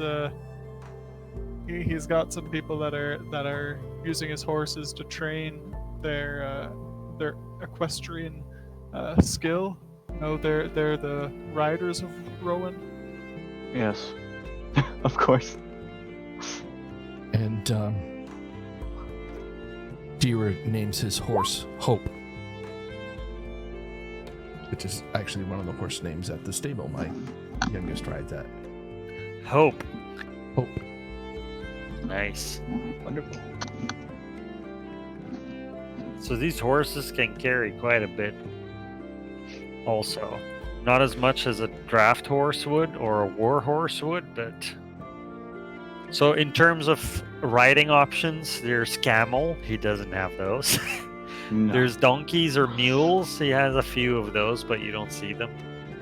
he's got some people that are using his horses to train their equestrian skill. No, they're the riders of Rowan. Yes. Of course. And Deer names his horse Hope, which is actually one of the horse names at the stable. My youngest tried that. Hope. Hope. Nice. Wonderful. So these horses can carry quite a bit. Also, not as much as a draft horse would or a war horse would, but. So in terms of riding options, there's camel. He doesn't have those. No. There's donkeys or mules. He has a few of those, but you don't see them.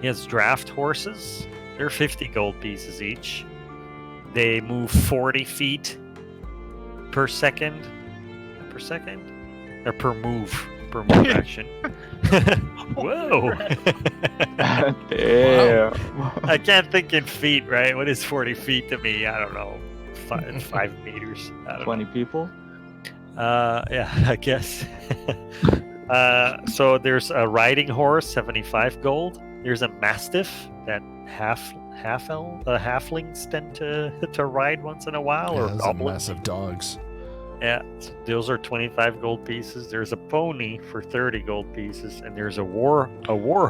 He has draft horses. They're 50 gold pieces each. They move 40 feet per second. Per second? Or per move. Per move action. Whoa! Damn. I can't think in feet, right? What is 40 feet to me? I don't know. 5 meters. I don't 20 people? Yeah, I guess. So there's a riding horse, 75 gold. There's a mastiff that halflings tend to ride once in a while, Yeah, or those are goblins. massive dogs. Yeah, so those are 25 gold pieces. There's a pony for 30 gold pieces, and there's a war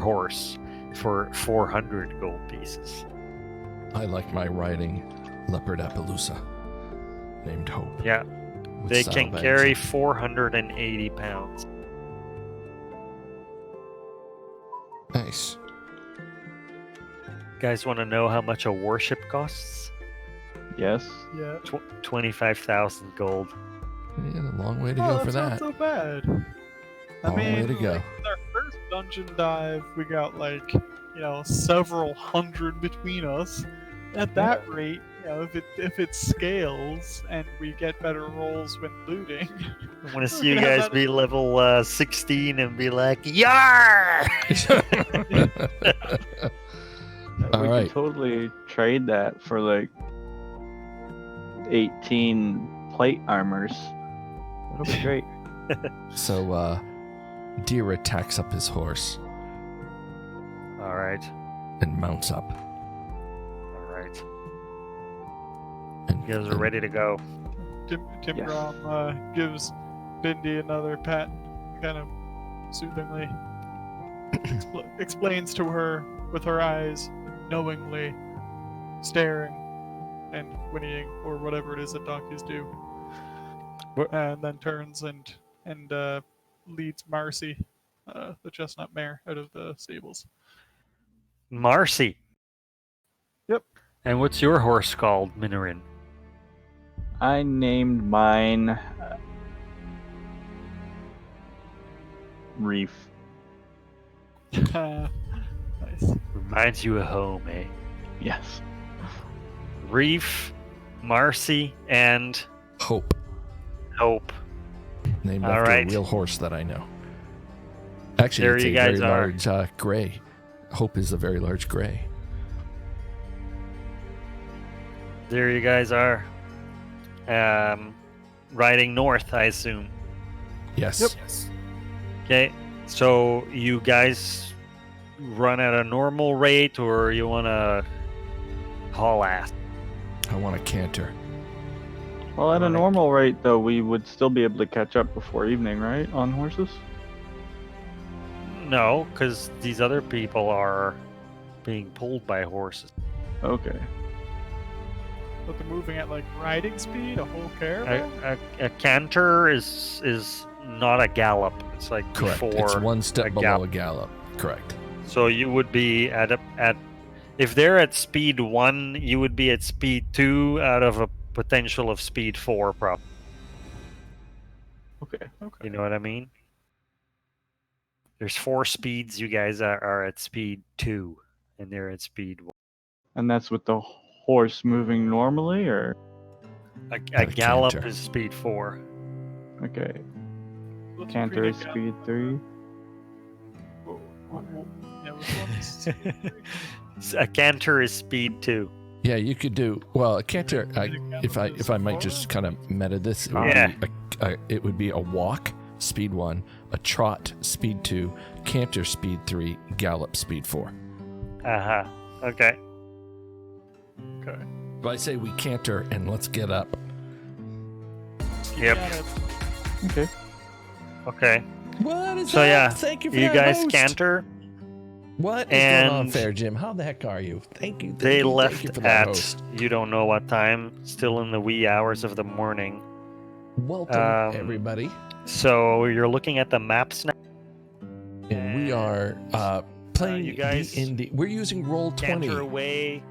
horse for 400 gold pieces. I like my riding leopard Appaloosa, named Hope. Yeah, with they can saddlebags. carry 480 pounds. Nice. Guys, want to know how much a warship costs? Yes. Yeah. 25,000 gold. Yeah, a long way to Oh, go for that's not that. so bad. I Long mean, way to go. like, with our dungeon dive. We got like, several hundred between us. At that rate, if it scales and we get better rolls when looting, I want to see We you can have guys that- be level 16 and be like, Yar! All We right. could totally trade that for like 18 plate armors. That'll be great. So, Deer attacks up his horse All right. and mounts up. All right. And, You guys are ready to go. Tim Yes. Grom gives Bindi another pat, kind of soothingly. Explains to her with her eyes, knowingly, staring and whinnying, or whatever it is that donkeys do. What- And then turns and leads Marcy, the chestnut mare, out of the stables. Marcy. Yep. And what's your horse called, Minorin? I named mine Reef. Nice. Reminds you of home, eh? Yes. Reef, Marcy, and Hope, Hope. named All after right. a real horse that I know. Actually, There it's you a guys very are. large gray. Hope is a very large gray. There you guys are. Riding north, I assume. Yes. Yep. Okay. So you guys run at a normal rate, or you want to haul ass? I want a canter. Well, at a Right. normal rate, though, we would still be able to catch up before evening, right? On horses? No, because these other people are being pulled by horses. Okay. But they're moving at like riding speed, a whole caravan. A canter is not a gallop. It's like Correct. before It's one step a below a gallop. Correct. So you would be at if they're at speed 1, you would be at speed 2 out of a potential of speed 4, probably. Okay. Okay. You know what I mean? There's 4 speeds. You guys are at speed 2, and they're at speed 1. And that's with the horse moving normally, or? A a gallop canter. is speed 4. Okay. Let's Canter read is it down. speed 3. Yeah, which one's A canter is speed 2. Yeah, you could do well. A canter. If I might just kind of meta this, it would, Yeah. be it would be a walk, speed 1, a trot, speed 2, canter, speed 3, gallop, speed 4. Okay. Okay. If I say we canter and let's get up. Yep. Yeah, Okay. Okay. What is So yeah, Thank you for you that guys host. canter. What is going on, and Fair Jim? How the heck are you? Thank you. They thank you left for that at host. you don't know what time, still in the wee hours of the morning. Welcome, everybody. So you're looking at the maps now. And we are playing you guys D&D. We're using Roll 20. Canter away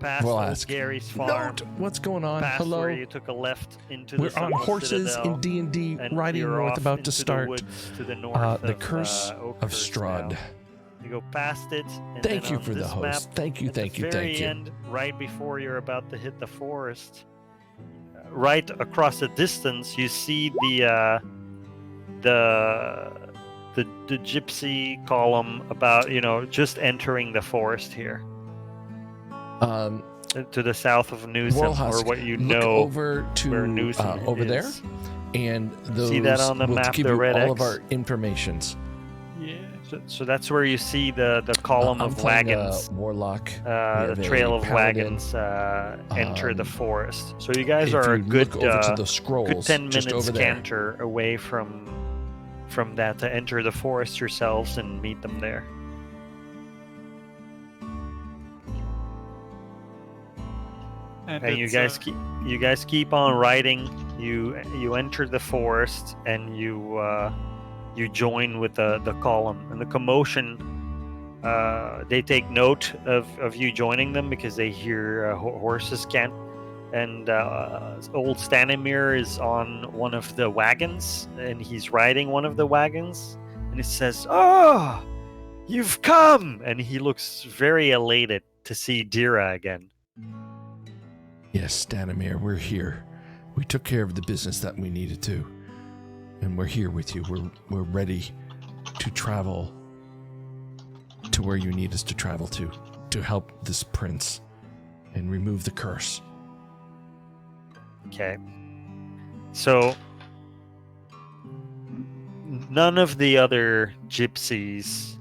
past We'll old ask. Gary's farm. Note, what's going on? Past Hello. where you took a left into We're the on Sunwell horses Citadel, in D&D, and riding you're north, off about into to the start woods to the north the of, Curse of Oakhurst Strahd. now. You go past it. And Thank then you on for the this host. map, Thank you, at thank the you, very thank you. end, right before you're about to hit the forest, right across the distance, you see the gypsy column about just entering the forest here to the south of Newsom, or Warhusk, what you look know over where to Newsom over there, is. and those See that on the will map, give the you red all of X? our informations. yeah. So that's where you see the column I'm of playing wagons. Warlock. The have trail a of paladin. wagons enter the Um, forest. So you guys If are a you good, look over to the good scrolls, 10 just minutes over there. canter away from that to enter the forest yourselves and meet them there. And you it's, guys keep on riding. You enter the forest and you join with the column and the commotion. They take note of you joining them because they hear horses cant. And old Stanimir is on one of the wagons and he's riding one of the wagons. and he says, "Oh, you've come!" And he looks very elated to see Dira again. Yes, Stanimir, we're here. We took care of the business that we needed to. And we're here with you. We're ready to travel to where you need us to travel to help this prince and remove the curse. Okay. So none of the other gypsies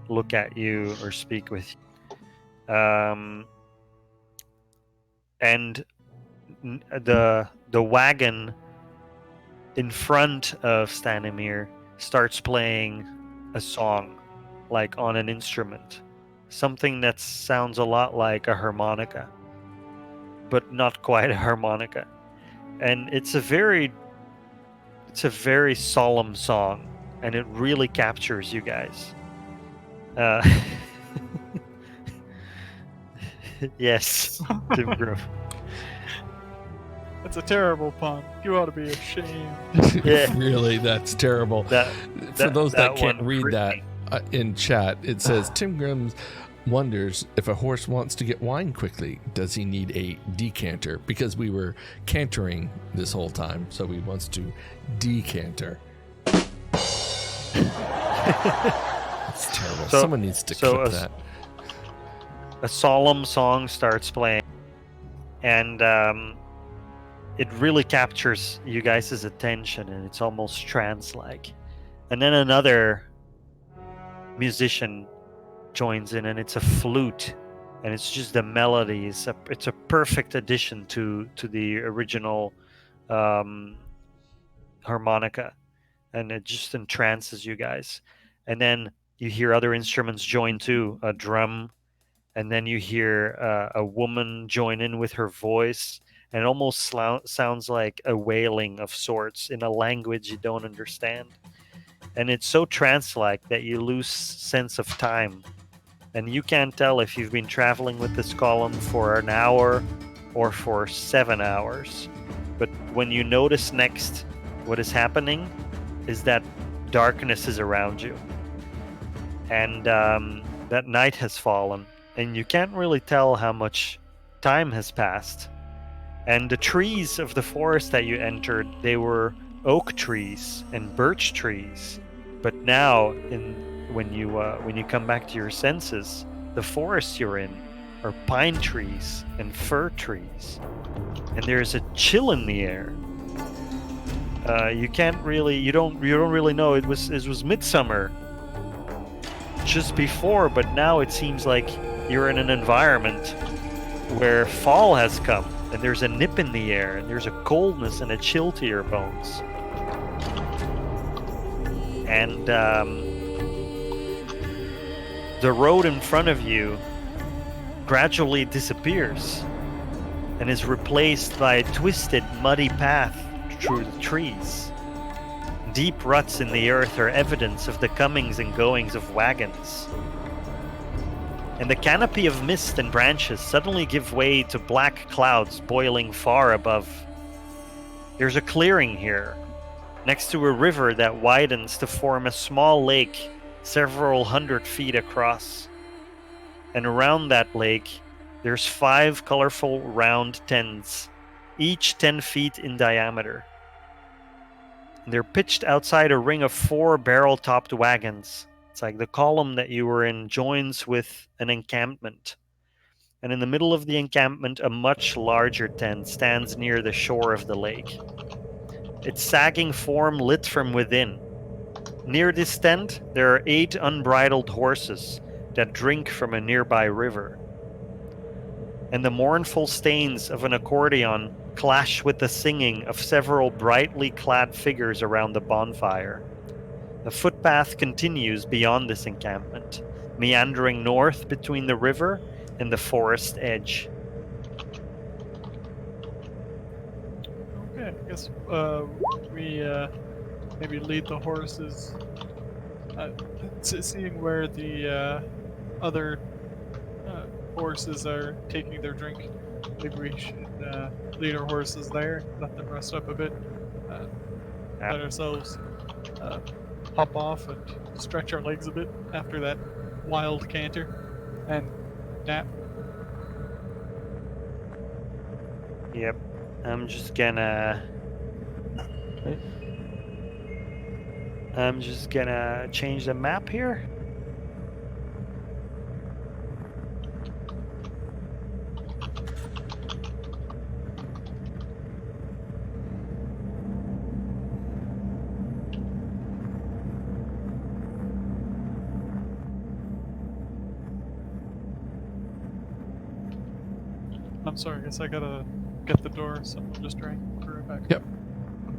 look at you or speak with you. And the wagon in front of Stanimir starts playing a song, like on an instrument. Something that sounds a lot like a harmonica, but not quite a harmonica. And it's a very solemn song, and it really captures you guys. Yes, Tim Grove. That's a terrible pun. You ought to be ashamed. Yeah. Really, that's terrible. For those that can't one read hurt that me. in chat, it says Tim Grimm wonders if a horse wants to get wine quickly, does he need a decanter? Because we were cantering this whole time, so he wants to decanter. It's terrible. So- Someone needs to so clip a- that. A solemn song starts playing, and it really captures you guys' attention, and it's almost trance-like. And then another musician joins in, and it's a flute, and it's just the melody. It's a perfect addition to the original harmonica, and it just entrances you guys. And then you hear other instruments join too, a drum, and then you hear a woman join in with her voice, and it almost sounds like a wailing of sorts in a language you don't understand. And it's so trance-like that you lose sense of time, and you can't tell if you've been traveling with this column for an hour or for 7 hours. But when you notice next, what is happening is that darkness is around you, and that night has fallen, and you can't really tell how much time has passed. And the trees of the forest that you entered, they were oak trees and birch trees. But now, when you come back to your senses, the forest you're in are pine trees and fir trees, and there's a chill in the air. You don't really know. It was midsummer just before, but now it seems like you're in an environment where fall has come, and there's a nip in the air, and there's a coldness and a chill to your bones. And the road in front of you gradually disappears and is replaced by a twisted, muddy path through the trees. Deep ruts in the earth are evidence of the comings and goings of wagons. And the canopy of mist and branches suddenly give way to black clouds boiling far above. There's a clearing here, next to a river that widens to form a small lake several 100 feet across. And around that lake, there's 5 colorful round tents, each 10 feet in diameter. And they're pitched outside a ring of 4 barrel-topped wagons. It's like the column that you were in joins with an encampment. And in the middle of the encampment, a much larger tent stands near the shore of the lake. Its sagging form lit from within. Near this tent, there are 8 unbridled horses that drink from a nearby river. And the mournful strains of an accordion clash with the singing of several brightly clad figures around the bonfire. The footpath continues beyond this encampment, meandering north between the river and the forest edge. Okay, I guess we maybe lead the horses, seeing where the other horses are taking their drink. Maybe we should lead our horses there, let them rest up a bit, let ourselves hop off and stretch our legs a bit after that wild canter and nap. Yep. I'm just gonna change the map here. I'm sorry, I guess I gotta get the door, so I'm just trying to put it back. Yep.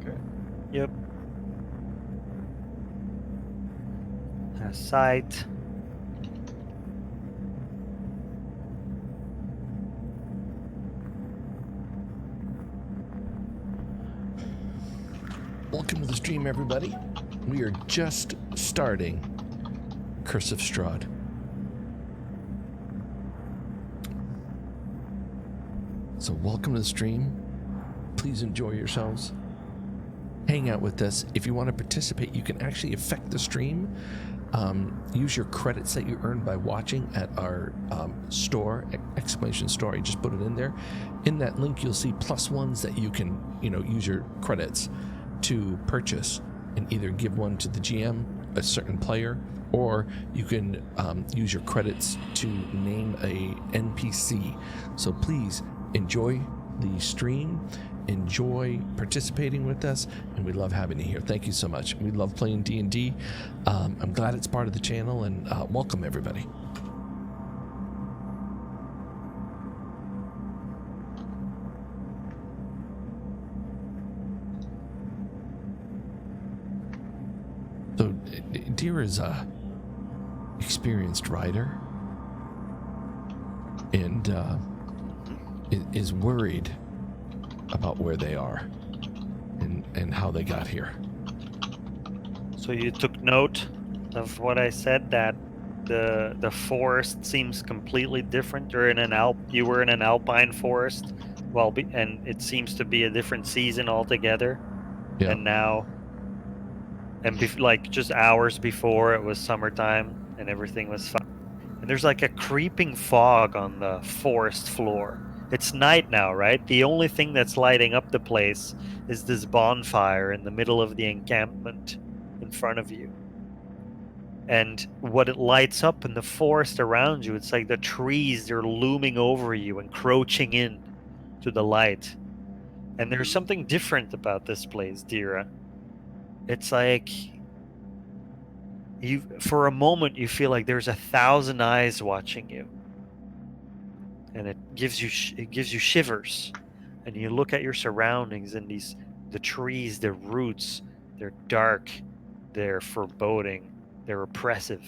Okay. Yep. Sight. Welcome to the stream, everybody. We are just starting Curse of Strahd. So welcome to the stream. Please enjoy yourselves. Hang out with us. If you want to participate, you can actually affect the stream. Use your credits that you earn by watching at our store, exclamation store. I just put it in there. In that link, you'll see +1s that you can, use your credits to purchase and either give one to the GM, a certain player, or you can use your credits to name a NPC. So please enjoy the stream, enjoy participating with us, and we love having you here. Thank you so much. We love playing D&D. I'm glad it's part of the channel, and welcome everybody. So Deer is a experienced rider and is worried about where they are and how they got here. So you took note of what I said, that the forest seems completely different. You were in an alpine forest, and it seems to be a different season altogether. Yeah. And now, like just hours before, it was summertime and everything was fine. And there's like a creeping fog on the forest floor. It's night now, right? The only thing that's lighting up the place is this bonfire in the middle of the encampment in front of you. And what it lights up in the forest around you, it's like the trees, they're looming over you, encroaching in to the light. And there's something different about this place, Dira. It's like for a moment you feel like there's 1,000 eyes watching you. And it gives you shivers, and you look at your surroundings, and the trees, the roots, they're dark, they're foreboding, they're oppressive.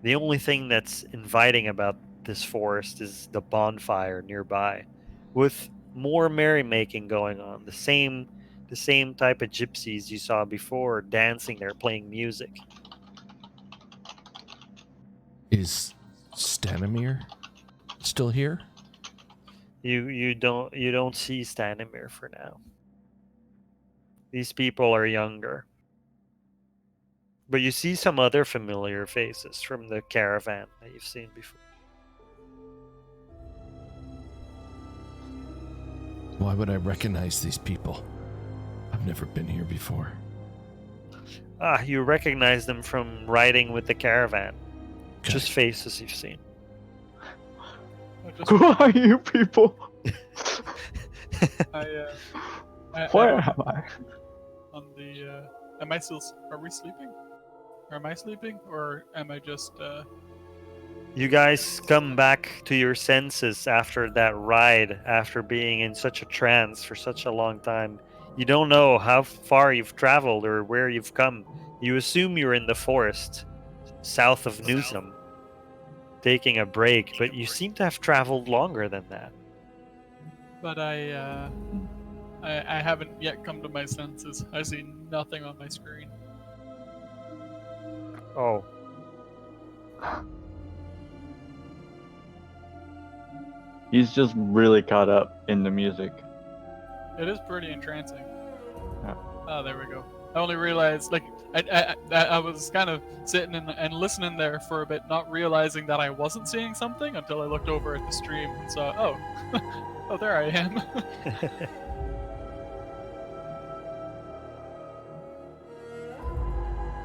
The only thing that's inviting about this forest is the bonfire nearby, with more merrymaking going on. The same type of gypsies you saw before dancing there, playing music. Is Stanimir still here? You don't see Stanimir for now. These people are younger. But you see some other familiar faces from the caravan that you've seen before. Why would I recognize these people? I've never been here before. You recognize them from riding with the caravan. Okay. Just faces you've seen. Who are you people? Where I am I? on the am I still? Are we sleeping? Or am I sleeping, or am I just? You guys come back to your senses after that ride, after being in such a trance for such a long time. You don't know how far you've traveled or where you've come. You assume you're in the forest, south of Newsom, taking a break, but you seem to have traveled longer than that. But I haven't yet come to my senses. I see nothing on my screen. Oh. He's just really caught up in the music. It is pretty entrancing. Yeah. Oh, there we go. I only realized, like, I was kind of sitting and listening there for a bit, not realizing that I wasn't seeing something until I looked over at the stream and saw, oh, oh, there I am.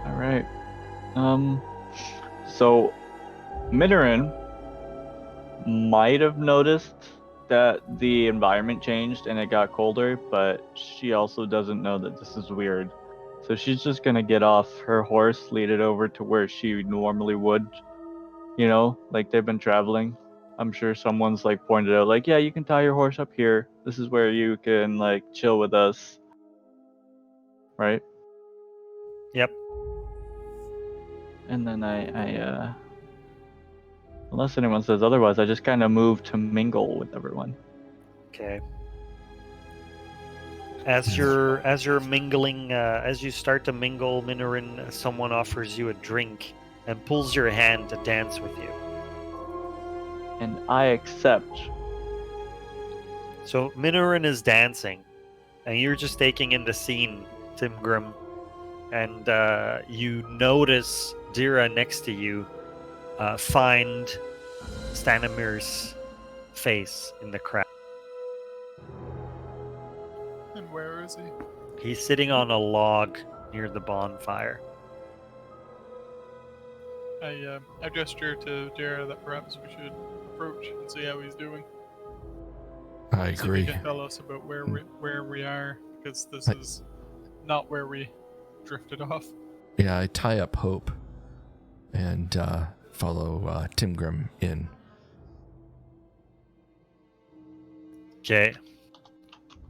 All right. So Minoran might have noticed that the environment changed and it got colder, but she also doesn't know that this is weird. So she's just gonna get off her horse, lead it over to where she normally would. You know, like they've been traveling. I'm sure someone's like pointed out, like, yeah, you can tie your horse up here. This is where you can like chill with us, right? Yep. And then unless anyone says otherwise, I just kind of move to mingle with everyone. Okay. As you're mingling, as you start to mingle, Minoran, someone offers you a drink and pulls your hand to dance with you. And I accept. So Minoran is dancing, and you're just taking in the scene, Tim Grim, and you notice Dira next to you find Stanimir's face in the crowd. And where is he? He's sitting on a log near the bonfire. I gesture to Dara that perhaps we should approach and see how he's doing. I See if agree. he can tell us about where we are, because this is not where we drifted off. Yeah, I tie up Hope and follow Tim Grim in. Okay.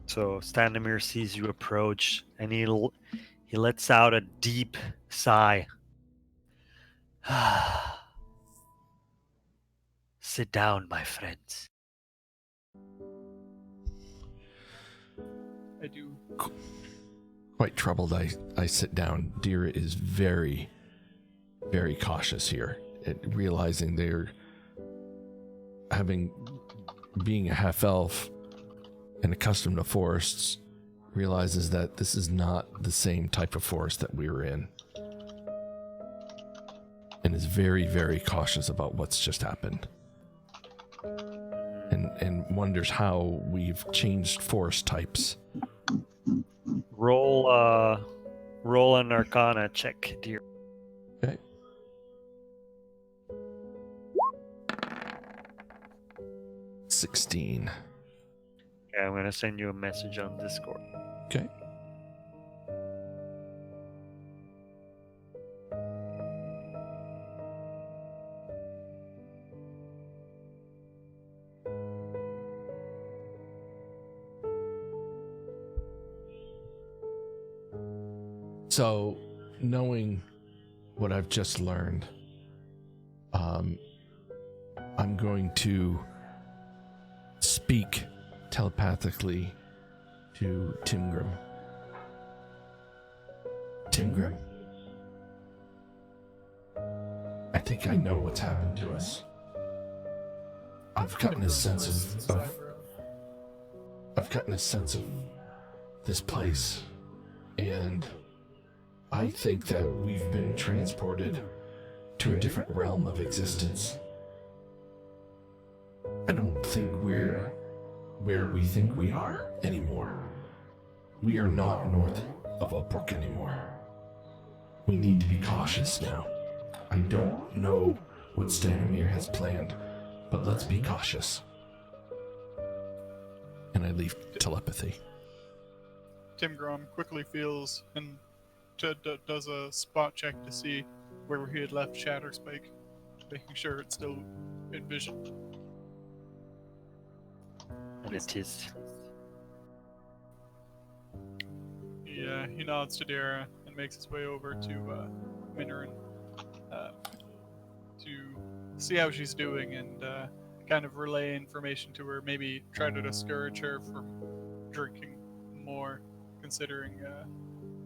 So Stanimir sees you approach, and he lets out a deep sigh. Sit down, my friends. I do. Quite troubled, I sit down. Dira is very, very cautious here, realizing they're being a half elf and accustomed to forests, realizes that this is not the same type of forest that we were in, and is very, very cautious about what's just happened, and wonders how we've changed forest types. Roll an Arcana check, dear. Okay. $16. Okay, I'm gonna send you a message on Discord. Okay. So, knowing what I've just learned, I'm going to speak telepathically to Tim Grim. Tim Grim, I think I know what's happened to us. I've gotten a sense of this place, and I think that we've been transported to a different realm of existence. I don't think we're where we think we are anymore. We are not north of Upbrook anymore. We need to be cautious now. I don't know what Stanimir has planned, but let's be cautious. And I leave telepathy. Tim Grom quickly feels and does a spot check to see where he had left Shatterspike, making sure it's still in vision. And it is. He nods to Dara and makes his way over to Minoran to see how she's doing and kind of relay information to her, maybe try to discourage her from drinking more, considering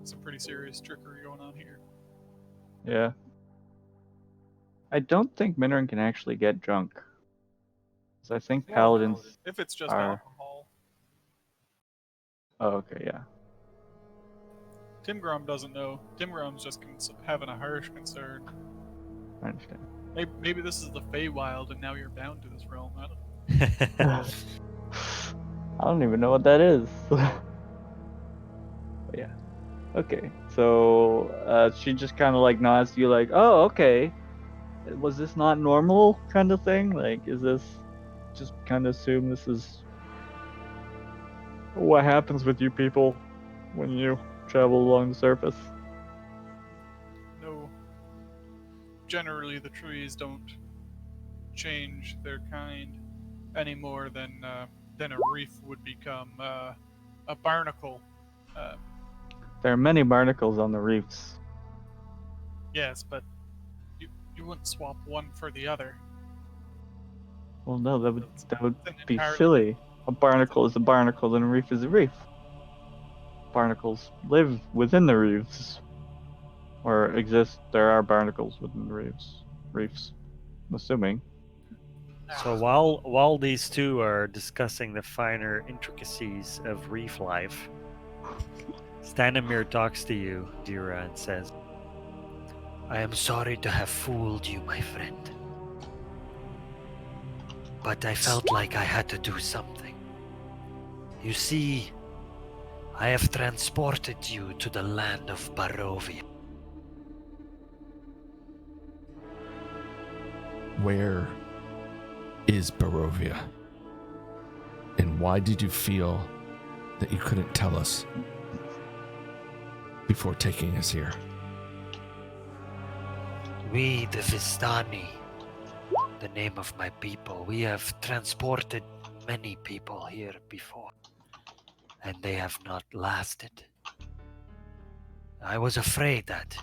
some pretty serious trickery going on here. Yeah. I don't think Minoran can actually get drunk. 'Cause I think paladins If it's just are... alcohol. Oh, okay, yeah. Tim Grom doesn't know. Tim Grom's just having a harsh concern. I understand. Maybe this is the Feywild, and now you're bound to this realm. I don't know. I don't even know what that is. But yeah. Okay. So she just kind of like nods to you, like, "Oh, okay. Was this not normal?" kind of thing. Like, is this just kind of assume this is what happens with you people when you travel along the surface? No. Generally, the trees don't change their kind any more than a reef would become a barnacle. Uh, There are many barnacles on the reefs. yes, but you wouldn't swap one for the other. Well, no, that would It's an be entirely silly. A barnacle is a barnacle, and a reef is a reef. Barnacles live within the reefs, or exist. There are barnacles within the reefs. Reefs, I'm assuming. So while these two are discussing the finer intricacies of reef life, Stanimir talks to you, Dira, and says, I am sorry to have fooled you, my friend. But I felt like I had to do something. You see, I have transported you to the land of Barovia. Where is Barovia? And why did you feel that you couldn't tell us before taking us here? We, the Vistani, the name of my people, we have transported many people here before, and they have not lasted. I was afraid that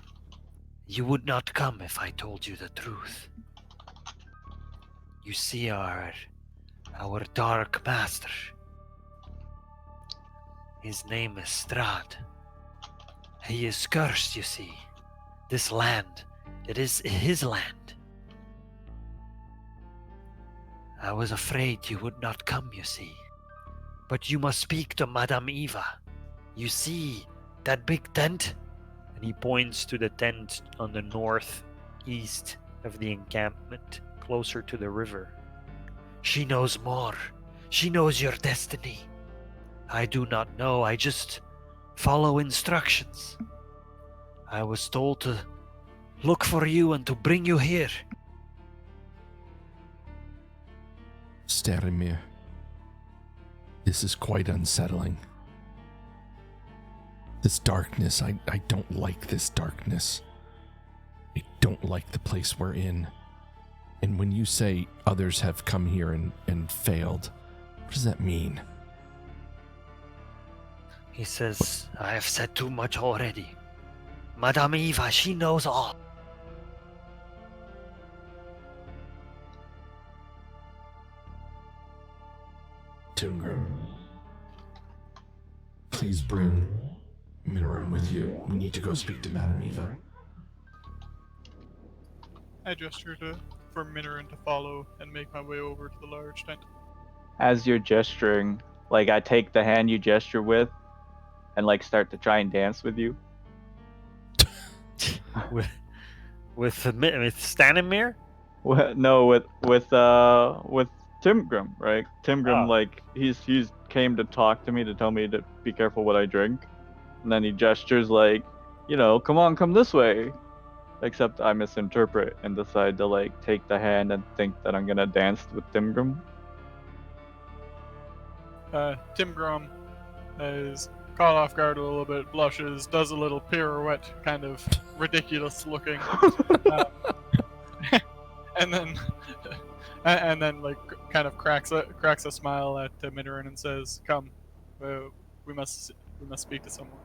you would not come if I told you the truth. You see, our dark master, his name is Strahd. He is cursed, you see. This land, it is his land. I was afraid you would not come, you see. But you must speak to Madame Eva. You see that big tent? and he points to the tent on the northeast of the encampment, closer to the river. She knows more. She knows your destiny. I do not know. I just follow instructions. I was told to look for you and to bring you here. Starimir, this is quite unsettling. This darkness, I don't like this darkness. I don't like the place we're in. And when you say others have come here and failed, what does that mean? He says, I have said too much already. Madame Eva, she knows all. Tungram, please bring Minoran with you. We need to go speak to Madame Eva. I gesture for Minoran to follow and make my way over to the large tent. As you're gesturing, like I take the hand you gesture with, and like start to try and dance with you. with Stanimir? No, with Timgrim, right? Timgrim, Oh. like he's came to talk to me to tell me to be careful what I drink, and then he gestures like, come on, come this way. Except I misinterpret and decide to like take the hand and think that I'm gonna dance with Timgrim. Tim Grom is caught off guard a little bit, blushes, does a little pirouette, kind of ridiculous looking, and then like kind of cracks a smile at Minoran and says, "Come, we must speak to someone."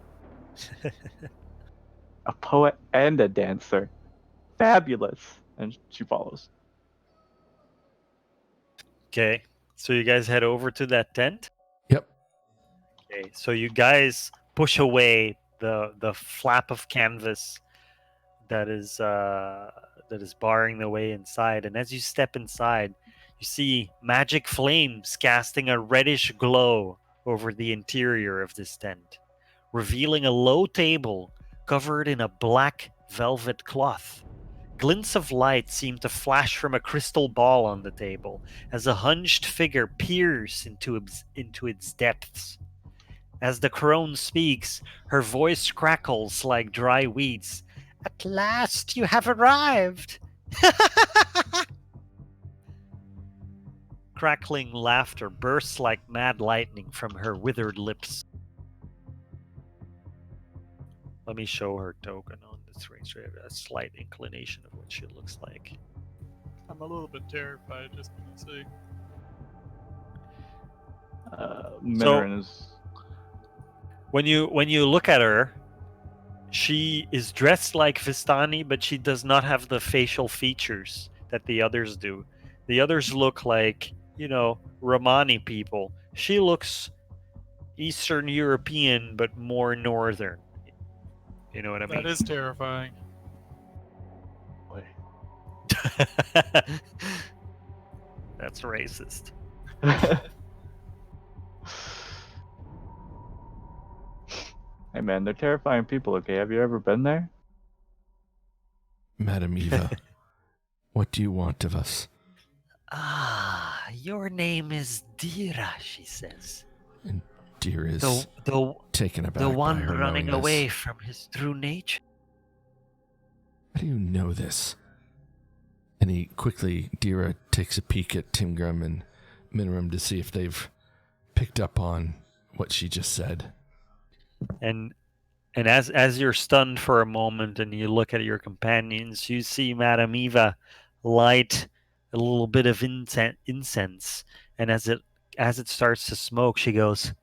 A poet and a dancer, fabulous. And she follows. Okay, so you guys head over to that tent. Yep. Okay, so you guys push away the flap of canvas that is barring the way inside, and as you step inside, you see magic flames casting a reddish glow over the interior of this tent. revealing a low table covered in a black velvet cloth. Glints of light seem to flash from a crystal ball on the table as a hunched figure peers into its depths. As the crone speaks, her voice crackles like dry weeds. At last you have arrived! Crackling laughter bursts like mad lightning from her withered lips. Let me show her token on this ring so I have a slight inclination of what she looks like. I'm a little bit terrified, just gonna say. Minoran is. When you look at her, she is dressed like Vistani, but she does not have the facial features that the others do. The others look like, Romani people. She looks Eastern European, but more northern. You know what I mean? That is terrifying. Boy. That's racist. Hey man, they're terrifying people, okay? Have you ever been there? Madam Eva, what do you want of us? Ah, your name is Dira, she says. And Deer is The taken aback the by one her running knowing away this. from his true nature. How do you know this? And Dira takes a peek at Timgrim and Minoram to see if they've picked up on what she just said. And as you're stunned for a moment and you look at your companions, you see Madame Eva light a little bit of incense, and as it starts to smoke, she goes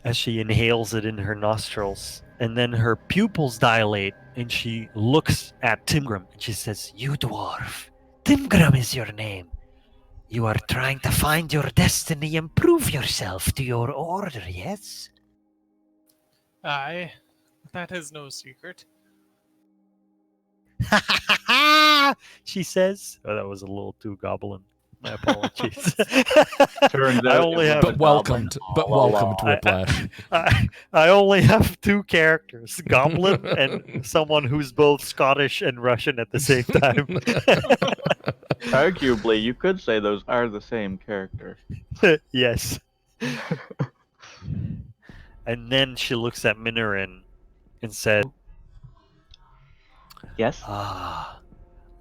as she inhales it in her nostrils, and then her pupils dilate, and she looks at Timgrim and she says, You dwarf, Timgrim is your name. You are trying to find your destiny and prove yourself to your order, yes? Aye, that is no secret. she says. Oh, that was a little too goblin. My apologies. Turns I out only it have was But welcomed, all along. Whiplash. I only have two characters, Goblin and someone who's both Scottish and Russian at the same time. Arguably, you could say those are the same character. Yes. And then she looks at Minoran and said, Yes? Ah,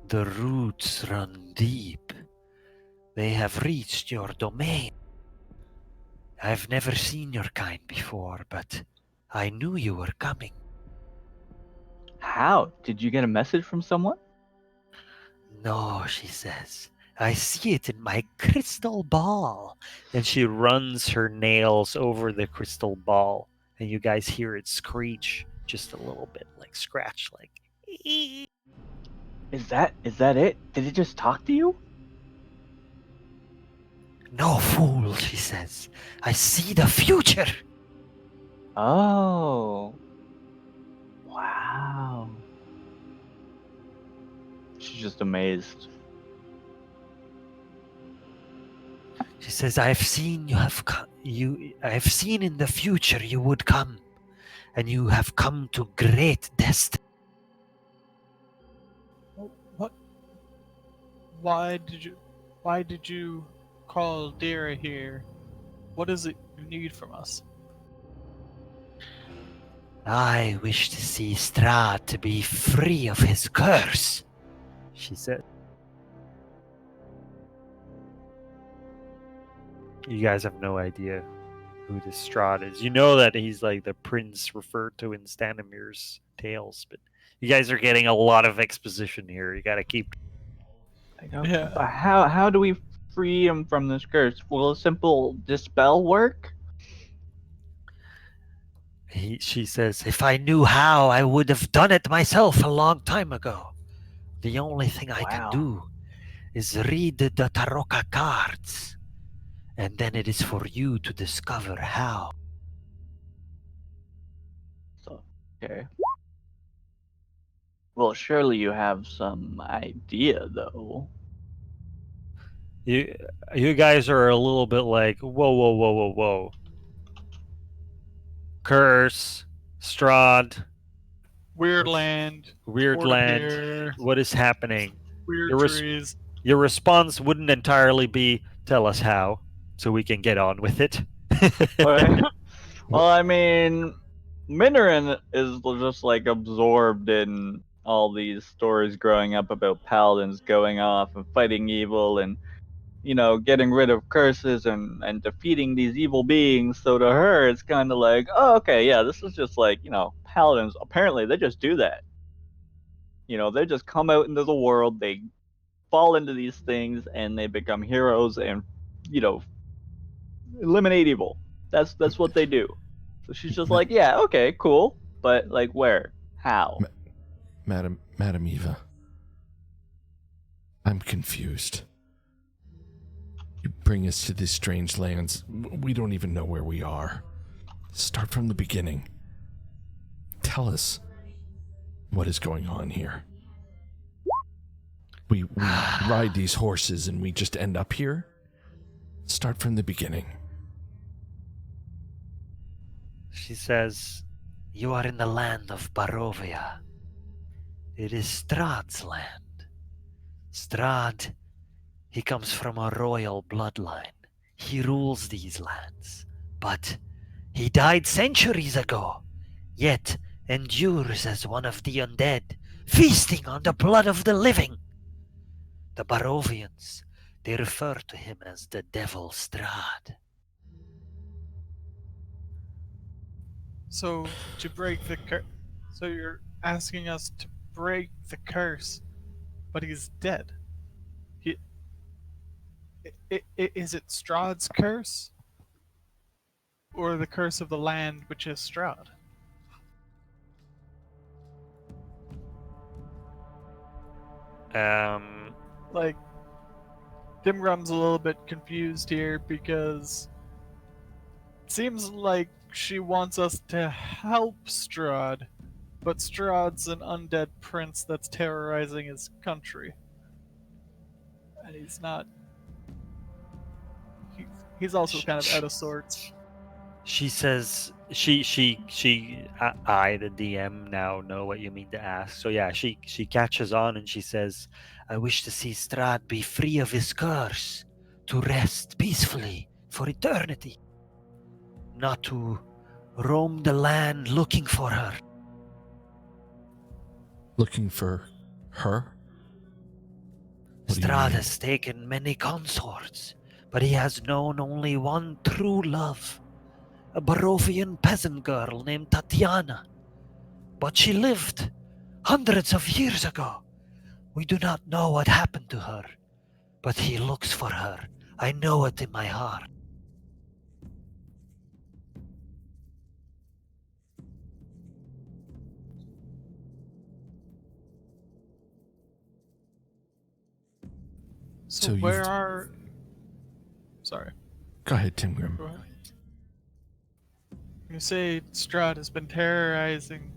the roots run deep. They have reached your domain. I've never seen your kind before, but I knew you were coming. How? Did you get a message from someone? No, she says. I see it in my crystal ball. and she runs her nails over the crystal ball, and you guys hear it screech just a little bit, like scratch, like. Is that it? Did it just talk to you? No, fool, she says. I see the future. Oh. Wow. She's just amazed. She says, I have seen you have come. I have seen in the future you would come, and you have come to great destiny. What? Why did you call Dira here? What is it you need from us? I wish to see Strahd to be free of his curse, She said. You guys have no idea who this Strahd is. You know that he's like the prince referred to in Stanimir's tales, but you guys are getting a lot of exposition here. You gotta keep. Yeah. But how do we free him from this curse? Will a simple dispel work? She says, if I knew how, I would have done it myself a long time ago. The only thing I can Wow. do is read the Taroka cards, and then it is for you to discover how. So, okay. Well, surely you have some idea, though. You guys are a little bit like, whoa, whoa, whoa, whoa, whoa. Curse, Strahd, Weird land, Weird Fort Land. Appear, What is happening? weird Your, res- trees. your response wouldn't entirely be, tell us how, so we can get on with it. Okay. Well, I mean, Minoran is just like absorbed in all these stories growing up about paladins going off and fighting evil and getting rid of curses and defeating these evil beings. So to her, it's kind of like, oh, okay, yeah, this is just like, paladins. Apparently, they just do that. They just come out into the world, they fall into these things, and they become heroes and, you know, eliminate evil. That's what they do. So she's just like, yeah, okay, cool, but like, where, how? Madam Eva, I'm confused. You bring us to these strange lands. We don't even know where we are. Start from the beginning. Tell us what is going on here. We ride these horses and we just end up here? Start from the beginning. She says, "You are in the land of Barovia. It is Strahd's land. Strahd, he comes from a royal bloodline. He rules these lands. But he died centuries ago, yet endures as one of the undead, feasting on the blood of the living. The Barovians, they refer to him as the Devil Strahd." So to break the so you're asking us to break the curse, but he's dead. He, is it Strahd's curse, or the curse of the land, which is Strahd? Like, Dimgrum's a little bit confused here because it seems like she wants us to help Strahd, but Strahd's an undead prince that's terrorizing his country. And he's not. He's also kind of out of sorts. She says, I, the DM, now know what you mean to ask. So yeah, she catches on and she says, "I wish to see Strahd be free of his curse, to rest peacefully for eternity, not to roam the land looking for her." Looking for her? What do you Strahd mean? has taken many consorts, but he has known only one true love, a Barovian peasant girl named Tatiana. But she lived hundreds of years ago. We do not know what happened to her, but he looks for her. I know it in my heart. So So where you've- are? Sorry. Go ahead, Tim Grim. Go ahead. You say Strahd has been terrorizing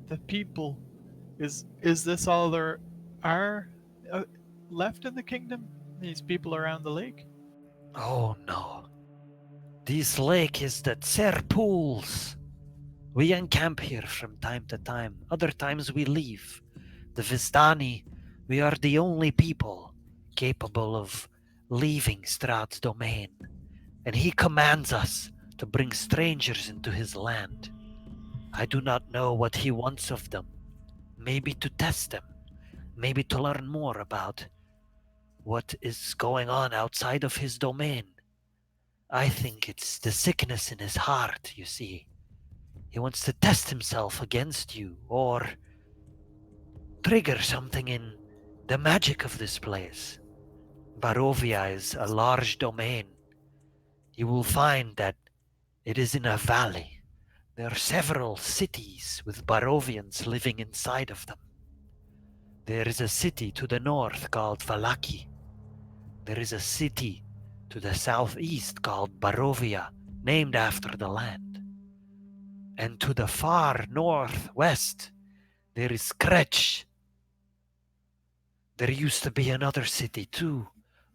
the people. Is this all there are left in the kingdom? These people around the lake? Oh no. This lake is the Tser Pools. We encamp here from time to time. Other times we leave. The Vistani, we are the only people capable of leaving Strahd's domain, and he commands us to bring strangers into his land. I do not know what he wants of them. Maybe to test them, maybe to learn more about what is going on outside of his domain. I think it's the sickness in his heart, you see. He wants to test himself against you, or trigger something in the magic of this place. Barovia is a large domain. You will find that it is in a valley. There are several cities with Barovians living inside of them. There is a city to the north called Valaki. There is a city to the southeast called Barovia, named after the land. And to the far northwest, there is Kretch. There used to be another city too,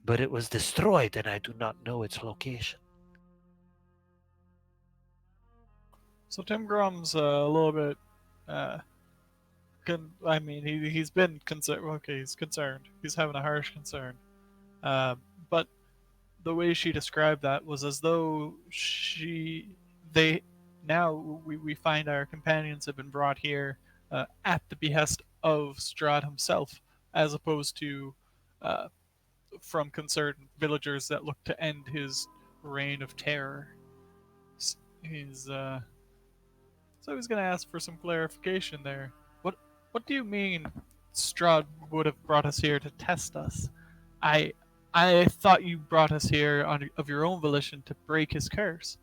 but it was destroyed and I do not know its location. So Tim Grum's a little bit. I mean, he's been concerned. Okay, he's concerned. He's having a harsh concern. Uh, but the way she described that was as though they now we find our companions have been brought here at the behest of Strahd himself, as opposed to uh, from concerned villagers that look to end his reign of terror. He's so he's going to ask for some clarification there. What do you mean Strahd would have brought us here to test us? I I thought you brought us here of your own volition to break his curse.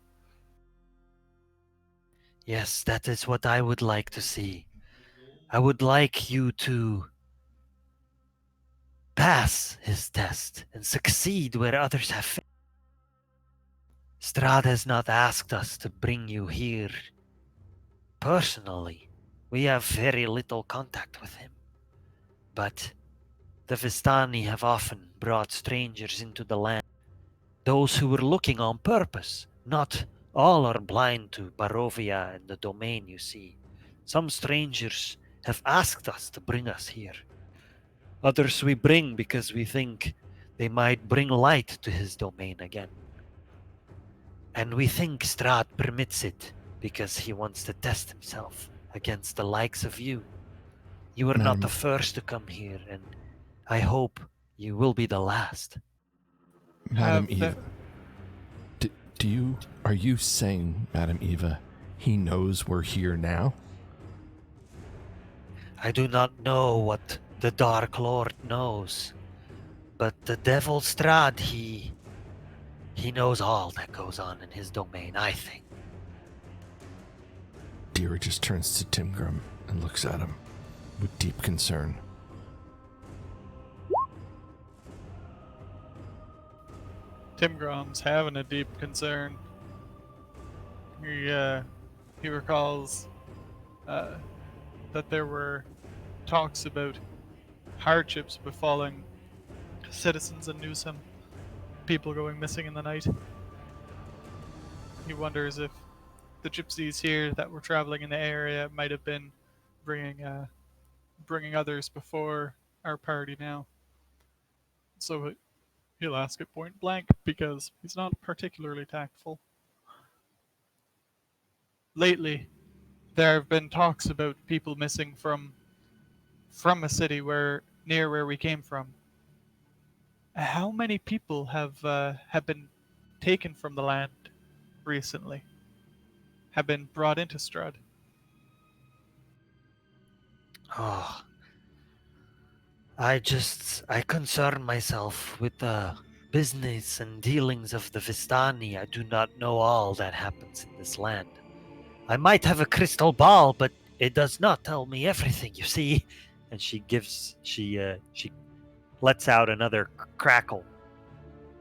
Yes, that is what I would like to see. I would like you to pass his test and succeed where others have failed. Strahd has not asked us to bring you here personally. We have very little contact with him. But the Vistani have often brought strangers into the land. Those who were looking on purpose. Not all are blind to Barovia and the domain, you see. Some strangers have asked us to bring us here. Others we bring because we think they might bring light to his domain again. And we think Strahd permits it because he wants to test himself against the likes of you. You are not Madam- the first to come here, and I hope you will be the last. Madam Have the- Eva, are you saying, Madam Eva, he knows we're here now? I do not know what the Dark Lord knows, but the Devil Strahd, he knows all that goes on in his domain, I think. Dira just turns to Timgrim and looks at him with deep concern. Tim Grom's having a deep concern. He recalls that there were talks about hardships befalling citizens in Newsom, people going missing in the night. He wonders if the gypsies here that were traveling in the area might have been bringing bringing others before our party now. So he'll ask it point blank because he's not particularly tactful. Lately, there have been talks about people missing from a city near where we came from. How many people have been taken from the land recently? Have been brought into Strahd? Oh, I concern myself with the business and dealings of the Vistani. I do not know all that happens in this land. I might have a crystal ball, but it does not tell me everything, you see. And she lets out another crackle,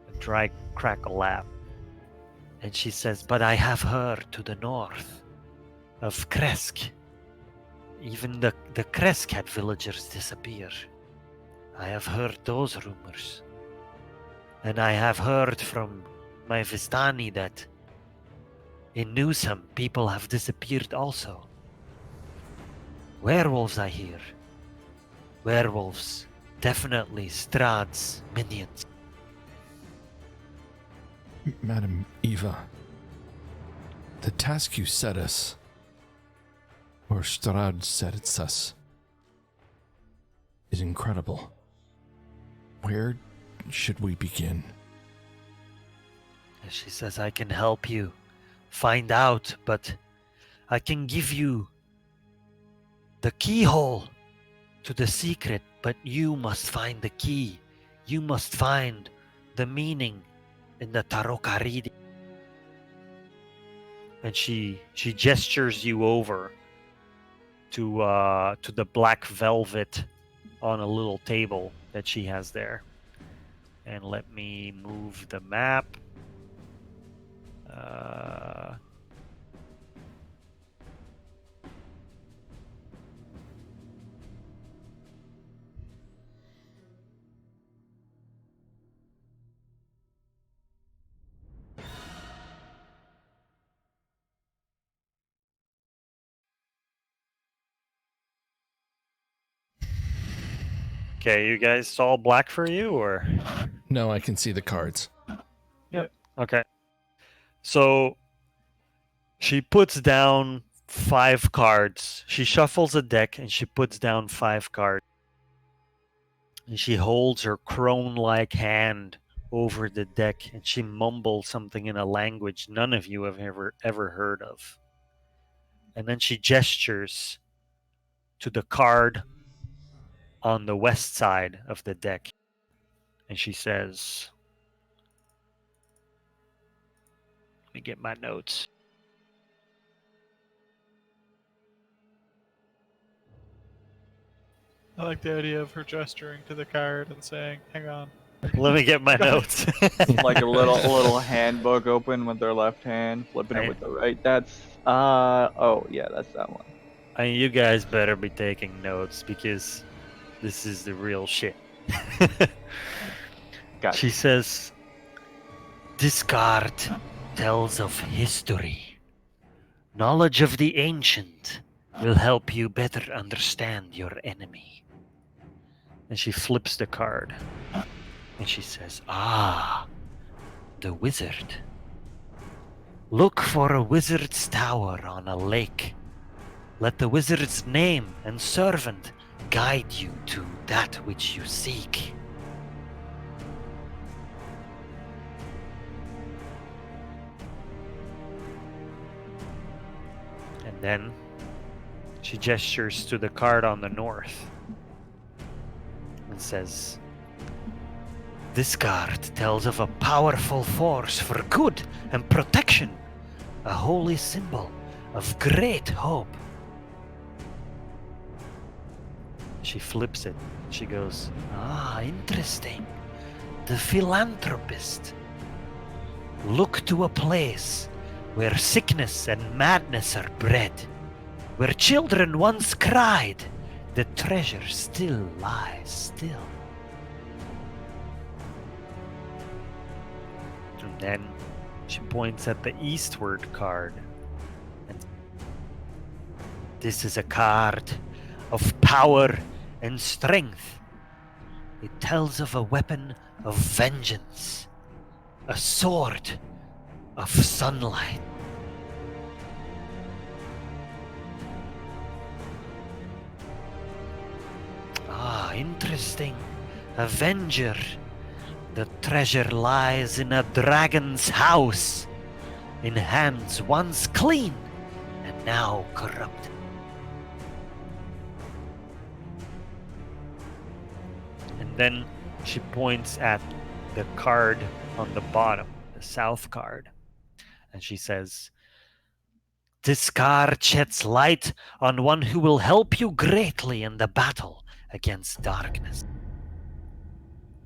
a dry crackle laugh. And she says, but I have heard to the north of Kresk. Even the Kresk had villagers disappear. I have heard those rumors. And I have heard from my Vistani that in Newsom people have disappeared also. Werewolves, I hear. Werewolves. Definitely Strahd's minions. Madam Eva, the task you set us, or Strahd sets us, is incredible. Where should we begin? She says, I can help you find out, but I can give you the keyhole to the secret, but you must find the key. You must find the meaning in the Tarokaridi. And she gestures you over to the black velvet on a little table that she has there. And let me move the map. Okay, you guys all black for you, or? No, I can see the cards. Okay. So she puts down 5 cards. She shuffles a deck and she puts down 5 cards. And she holds her crone-like hand over the deck and she mumbles something in a language none of you have ever heard of. And then she gestures to the card on the west side of the deck. And she says, let me get my notes. I like the idea of her gesturing to the card and saying, "Hang on." Let me get my notes. Like a little handbook open with their left hand, flipping it with the right. That's oh yeah, that's that one. I mean, you guys better be taking notes because this is the real shit. Gotcha. She says, "This card tells of history. Knowledge of the ancient will help you better understand your enemy." And she flips the card. And she says, "Ah, the wizard. Look for a wizard's tower on a lake. Let the wizard's name and servant guide you to that which you seek." And then she gestures to the card on the north and says, This card tells of a powerful force for good and protection, a holy symbol of great hope. she flips it. She goes, Ah, interesting. The philanthropist. Look to a place where sickness and madness are bred, where children once cried, the treasure still lies still. and then she points at the eastward card. And This is a card of power and strength. It tells of a weapon of vengeance, a sword of sunlight. Ah, interesting. Avenger. The treasure lies in a dragon's house, in hands once clean and now corrupt. And then she points at the card on the bottom, the south card. And she says, This card sheds light on one who will help you greatly in the battle against darkness.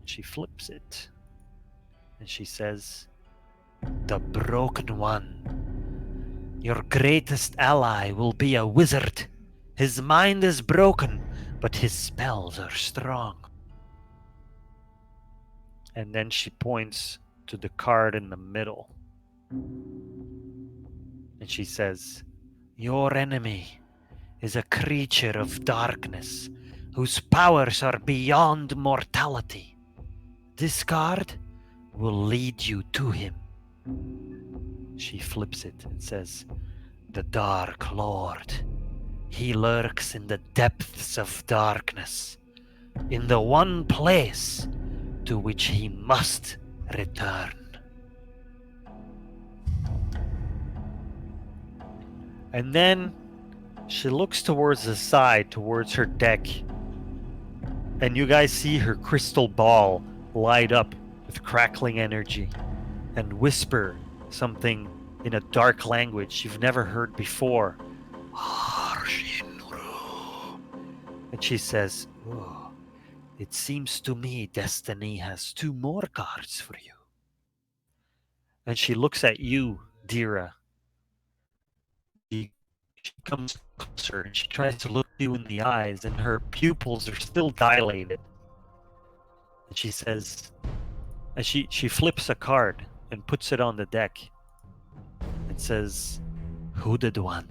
she flips it. And she says, The Broken One. Your greatest ally will be a wizard. His mind is broken, but his spells are strong. and then she points to the card in the middle. And she says, Your enemy is a creature of darkness whose powers are beyond mortality. This card will lead you to him. she flips it and says, The Dark Lord. He lurks in the depths of darkness, in the one place to which he must return. and then she looks towards the side, towards her deck. And you guys see her crystal ball light up with crackling energy and whisper something in a dark language you've never heard before. And she says, Oh, it seems to me destiny has 2 more cards for you. and she looks at you, Dira. She comes closer and she tries to look you in the eyes, and her pupils are still dilated. And she says, and she flips a card and puts it on the deck. It says, Hooded One,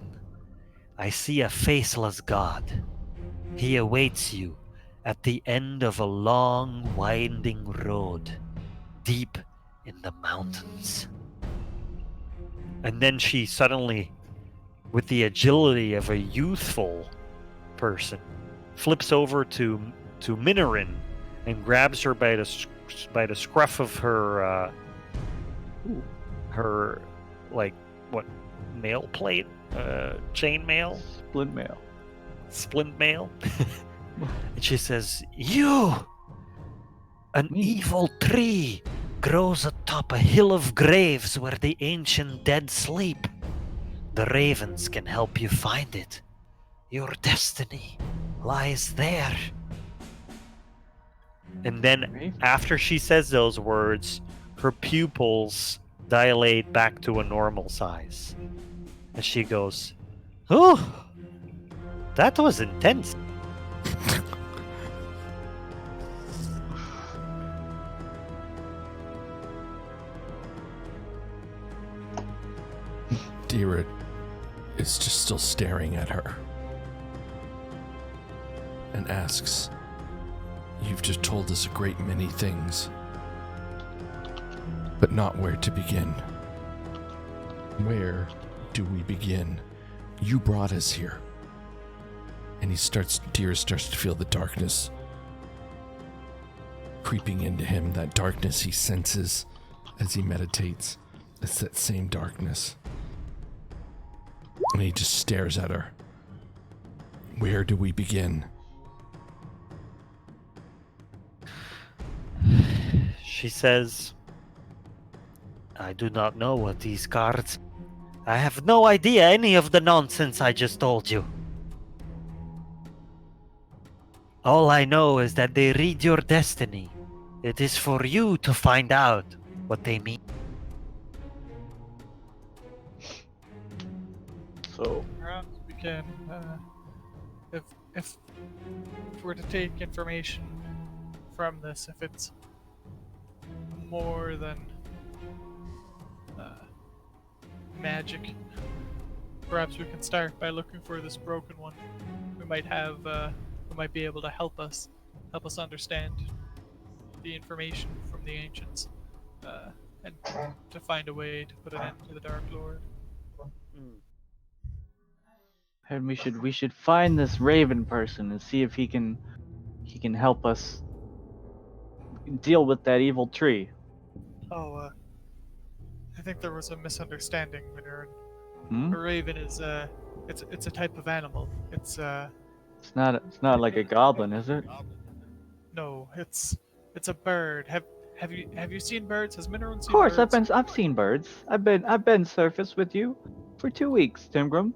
I see a faceless god. He awaits you at the end of a long, winding road deep in the mountains. And then she suddenly, with the agility of a youthful person, flips over to Minorin and grabs her by the scruff of her her like what mail plate, chain mail, splint mail, and she says, "You, an Me? evil tree, grows atop a hill of graves where the ancient dead sleep. The ravens can help you find it. Your destiny lies there." And then, Raven? after she says those words, her pupils dilate back to a normal size. And she goes, "Oh, that was intense." Dira is just still staring at her and asks, "You've just told us a great many things, but not where to begin. Where do we begin? You brought us here." And Dira starts to feel the darkness creeping into him, that darkness he senses as he meditates. It's that same darkness. And he just stares at her. Where do we begin? She says, "I do not know what these cards. I have no idea any of the nonsense I just told you. All I know is that they read your destiny. It is for you to find out what they mean." So, Perhaps we can, if we're to take information from this, if it's more than magic, perhaps we can start by looking for this broken one. We might have, we might be able to help us understand the information from the ancients, and to find a way to put an end to the Dark Lord. and we should find this Raven person and see if he can help us deal with that evil tree. Oh, I think there was a misunderstanding, Minoran. Hmm? A raven is it's a type of animal. It's It's not like a goblin, is it? no, it's a bird. Have you seen birds? Has Minoran Of seen course, birds? I've seen birds. I've been surface with you for 2 weeks, Timgrim.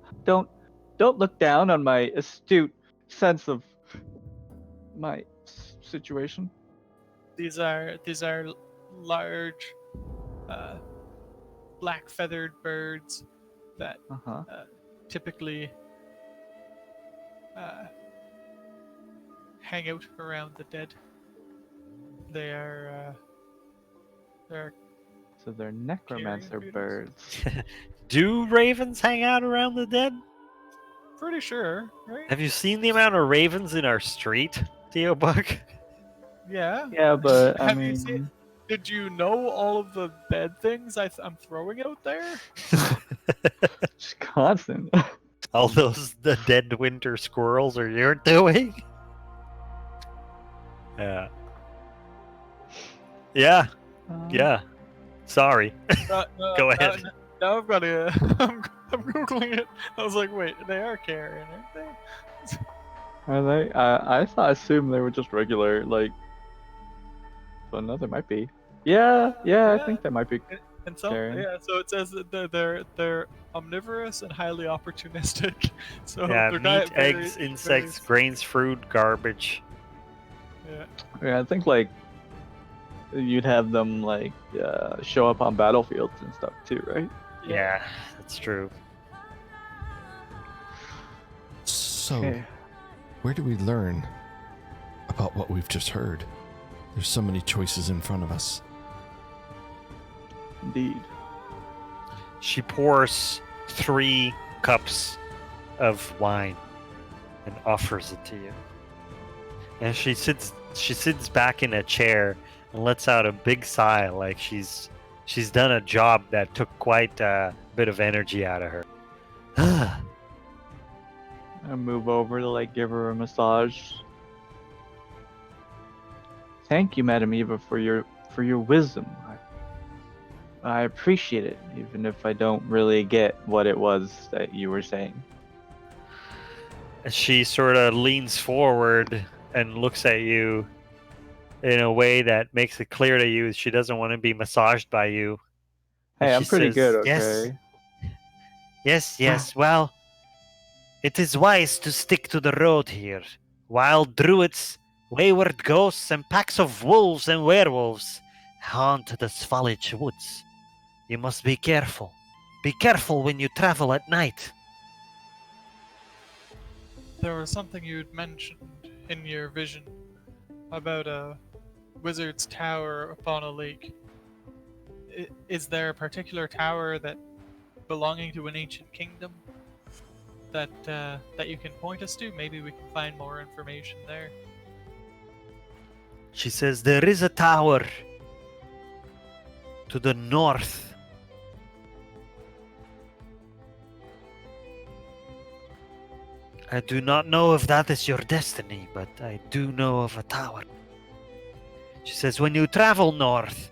Don't look down on my astute sense of my situation. These are large, black feathered birds that Uh-huh. typically hang out around the dead. They are So they're necromancer feelings. birds. Do ravens hang out around the dead? pretty sure, right? Have you seen the amount of ravens in our street, Theo Buck? Yeah. Yeah, but I Have you mean, seen? Did you know all of the dead things I'm throwing out there? just constant. All those the dead winter squirrels are you're doing? Yeah. Yeah. Yeah. Sorry. Go ahead. Now I've got to. I'm googling it. I was like, wait, they are carrion, aren't they? Are they? I assumed they were just regular, like. But no, they might be. Yeah, I think they might be. And so Carrion. yeah, so it says that they're omnivorous and highly opportunistic. So Yeah, they're meat, very- eggs, insects, grains, fruit, garbage. Yeah. Yeah, I think like you'd have them like show up on battlefields and stuff too, right? Yeah, that's true. So, Okay. where do we learn about what we've just heard? There's so many choices in front of us. Indeed. She pours 3 cups of wine and offers it to you. And she sits back in a chair and lets out a big sigh, like she's done a job that took quite a bit of energy out of her. I move over to like give her a massage. Thank you, Madam Eva, for your wisdom. I appreciate it, even if I don't really get what it was that you were saying. She sort of leans forward and looks at you in a way that makes it clear to you she doesn't want to be massaged by you. And Hey, she I'm pretty says, good, "Yes. okay? Yes. Well, it is wise to stick to the road here. Wild druids, wayward ghosts, and packs of wolves and werewolves haunt the Svalich woods. You must be careful. Be careful when you travel at night." There was something you'd mentioned in your vision about a wizard's tower upon a lake. Is there a particular tower that belonging to an ancient kingdom that you can point us to? Maybe we can find more information there. She says, "There is a tower to the north. I do not know if that is your destiny, but I do know of a tower." She says, "When you travel north,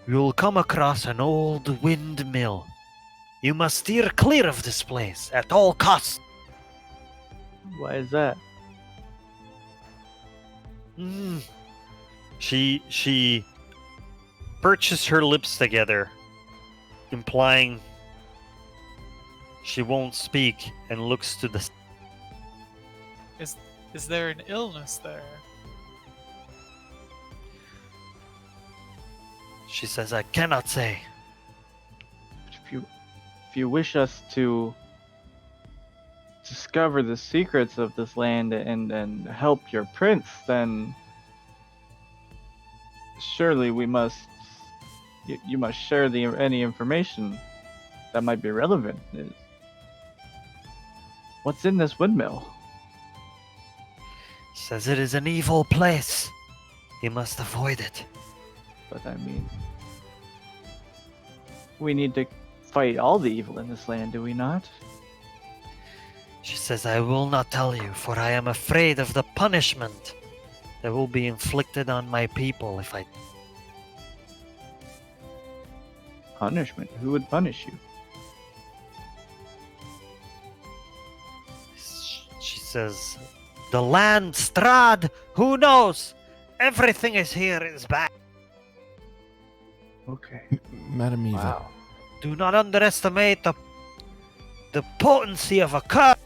you will come across an old windmill. You must steer clear of this place at all costs." Why is that? She perches her lips together, implying she won't speak, and looks to the. Is there an illness there? She says, "I cannot say." If you wish us to discover the secrets of this land and help your prince, then surely we must. You must share any information that might be relevant. What's in this windmill? Says it is an evil place. You must avoid it. But I mean, we need to fight all the evil in this land, do we not? She says, "I will not tell you, for I am afraid of the punishment that will be inflicted on my people if I..." Punishment? Who would punish you? She says, "The land, Strahd, who knows? Everything is here is back. Okay. Madam Eva, Wow. Do not underestimate the potency of a curse."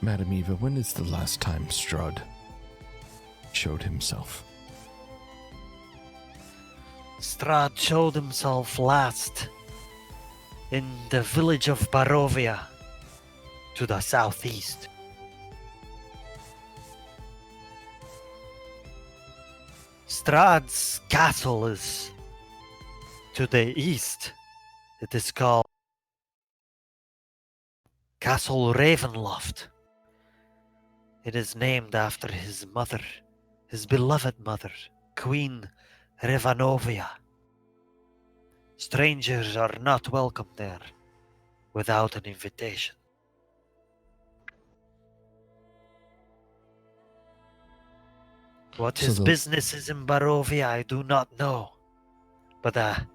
Madam Eva, when is the last time Strahd showed himself? Strahd showed himself last in the village of Barovia to the southeast. Strahd's castle is to the east. It is called Castle Ravenloft. It is named after his mother, his beloved mother, Queen Revanovia. Strangers are not welcome there without an invitation. What So his the- business is in Barovia, I do not know. But I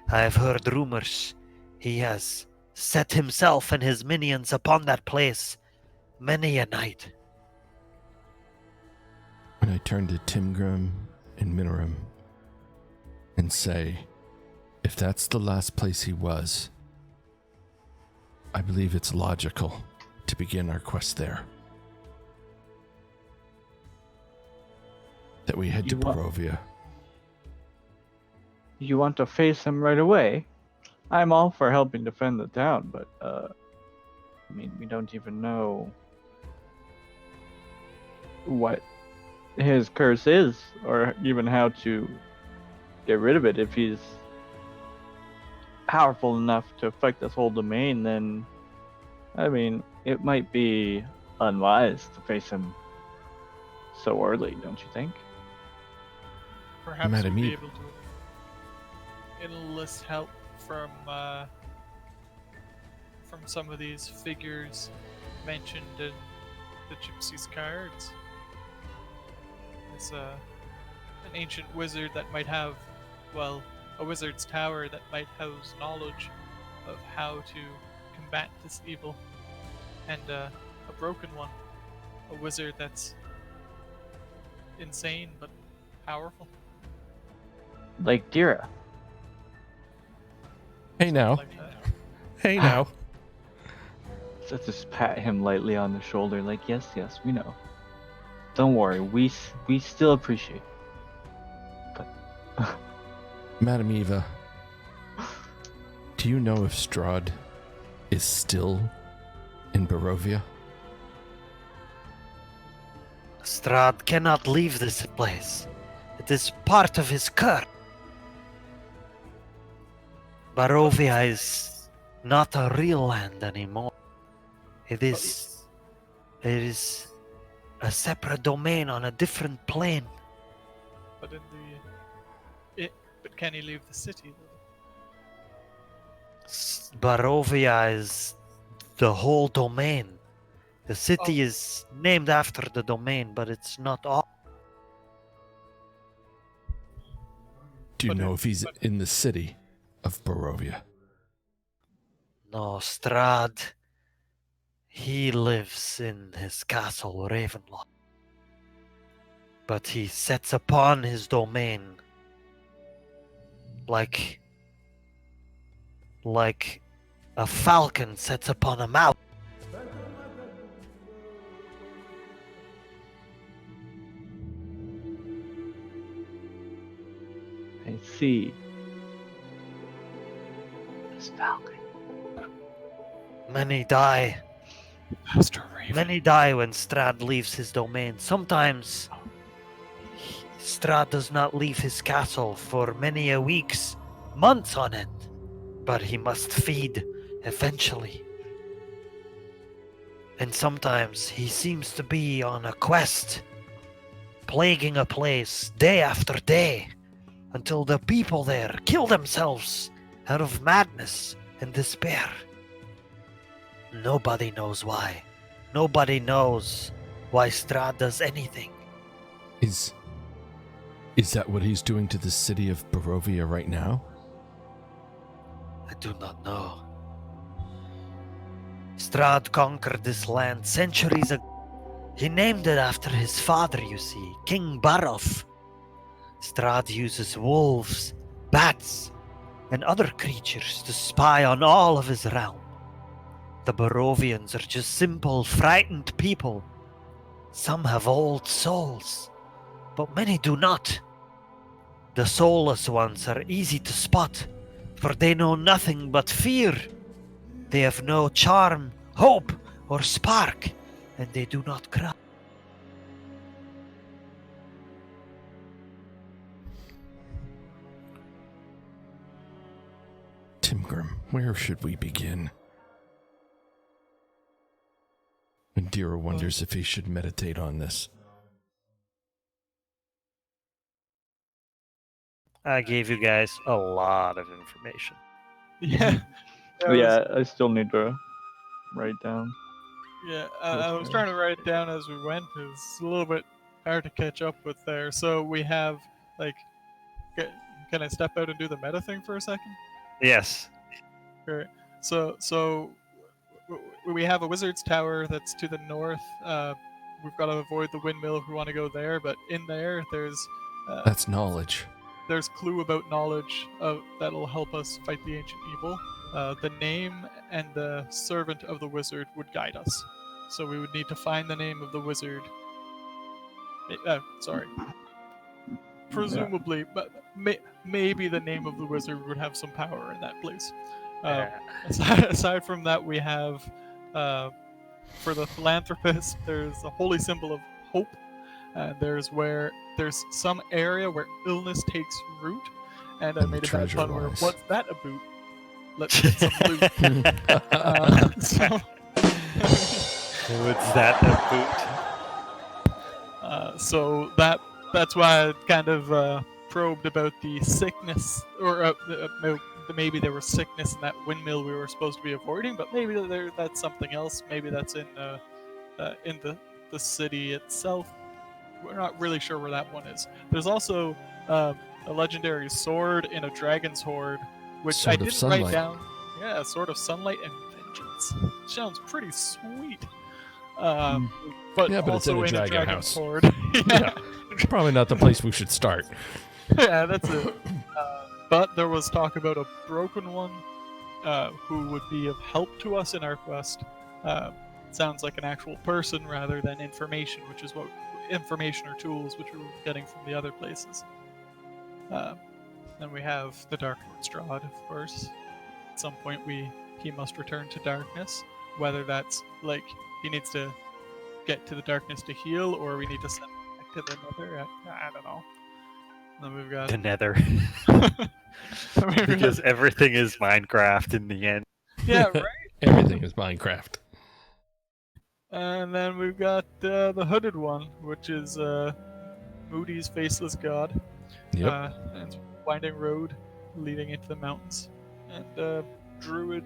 have heard rumors he has set himself and his minions upon that place many a night. And I turn to Timgrim and Minoram and say, if that's the last place he was, I believe it's logical to begin our quest there. That we head to You want- Barovia. You want to face him right away? I'm all for helping defend the town, but I mean, we don't even know what his curse is, or even how to get rid of it. If he's powerful enough to affect this whole domain, then I mean, it might be unwise to face him so early, don't you think? Perhaps Madam we'll be Eve. able to enlist help from some of these figures mentioned in the Gypsy's cards. There's an ancient wizard that might have, well, a wizard's tower that might house knowledge of how to combat this evil, and a broken one, a wizard that's insane but powerful. Like Dira. Hey now. Like that. Hey now. So just pat him lightly on the shoulder, like, yes, we know. Don't worry, we still appreciate. But Madam Eva, do you know if Strahd is still in Barovia? Strahd cannot leave this place. It is part of his curse. Barovia is not a real land anymore. It is a separate domain on a different plane. But but can he leave the city though? Barovia is the whole domain. The city Oh. is named after the domain, but it's not all. Do you But know it- if he's but- in the city of Barovia? No, Strahd. He lives in his castle, Ravenloft. But he sets upon his domain like a falcon sets upon a mouse. I see. This falcon. Many die. Master Raven. Many die when Strahd leaves his domain. Sometimes Strahd does not leave his castle for many a weeks, months on end. But he must feed eventually. And sometimes he seems to be on a quest, plaguing a place day after day, until the people there kill themselves out of madness and despair. Nobody knows why. Nobody knows why Strahd does anything. Is that what he's doing to the city of Barovia right now? I do not know. Strahd conquered this land centuries ago. He named it after his father, you see, King Baroth. Strahd uses wolves, bats, and other creatures to spy on all of his realm. The Barovians are just simple, frightened people. Some have old souls, but many do not. The soulless ones are easy to spot, for they know nothing but fear. They have no charm, hope, or spark, and they do not cry. Timgrim, where should we begin? And Dira wonders if he should meditate on this. I gave you guys a lot of information. Yeah. Yeah, I still need to write down. Yeah, I was trying to write it down as we went. It's a little bit hard to catch up with there. So we have, like, can I step out and do the meta thing for a second? Yes. Sure. So we have a wizard's tower that's to the north. We've got to avoid the windmill if we want to go there. But in there, That's knowledge. there's clue about knowledge that'll help us fight the ancient evil. The name and the servant of the wizard would guide us. So we would need to find the name of the wizard. Sorry. Presumably, but maybe the name of the wizard would have some power in that place. Aside from that, we have, for the philanthropist, there's a holy symbol of hope. There's some area where illness takes root, and I And made a bad treasure pun where, lies. what's that about? Let's get some loot. So, What's that about? So that's why I kind of probed about the sickness, or maybe there was sickness in that windmill we were supposed to be avoiding, but maybe that's something else. Maybe that's in the city itself. We're not really sure where that one is. There's also a legendary sword in a dragon's hoard, which Sword I of didn't Sunlight. write down. Yeah, Sword of Sunlight and Vengeance. Sounds pretty sweet. But Yeah, but it's in also a in a dragon dragon's house. hoard. Yeah. Probably not the place we should start. Yeah, that's it. But there was talk about a broken one who would be of help to us in our quest. Sounds like an actual person rather than information, which is what information or tools which we were getting from the other places. Then we have the Dark Lord Strahd, of course. At some point, he must return to darkness. Whether that's like he needs to get to the darkness to heal, or we need to send him back to the Nether. I don't know. Then we've got The Nether. We've got- Because everything is Minecraft in the end. yeah, right. Everything is Minecraft. And then we've got the hooded one, which is Moody's faceless god. Yep. And it's winding road leading into the mountains. And druid,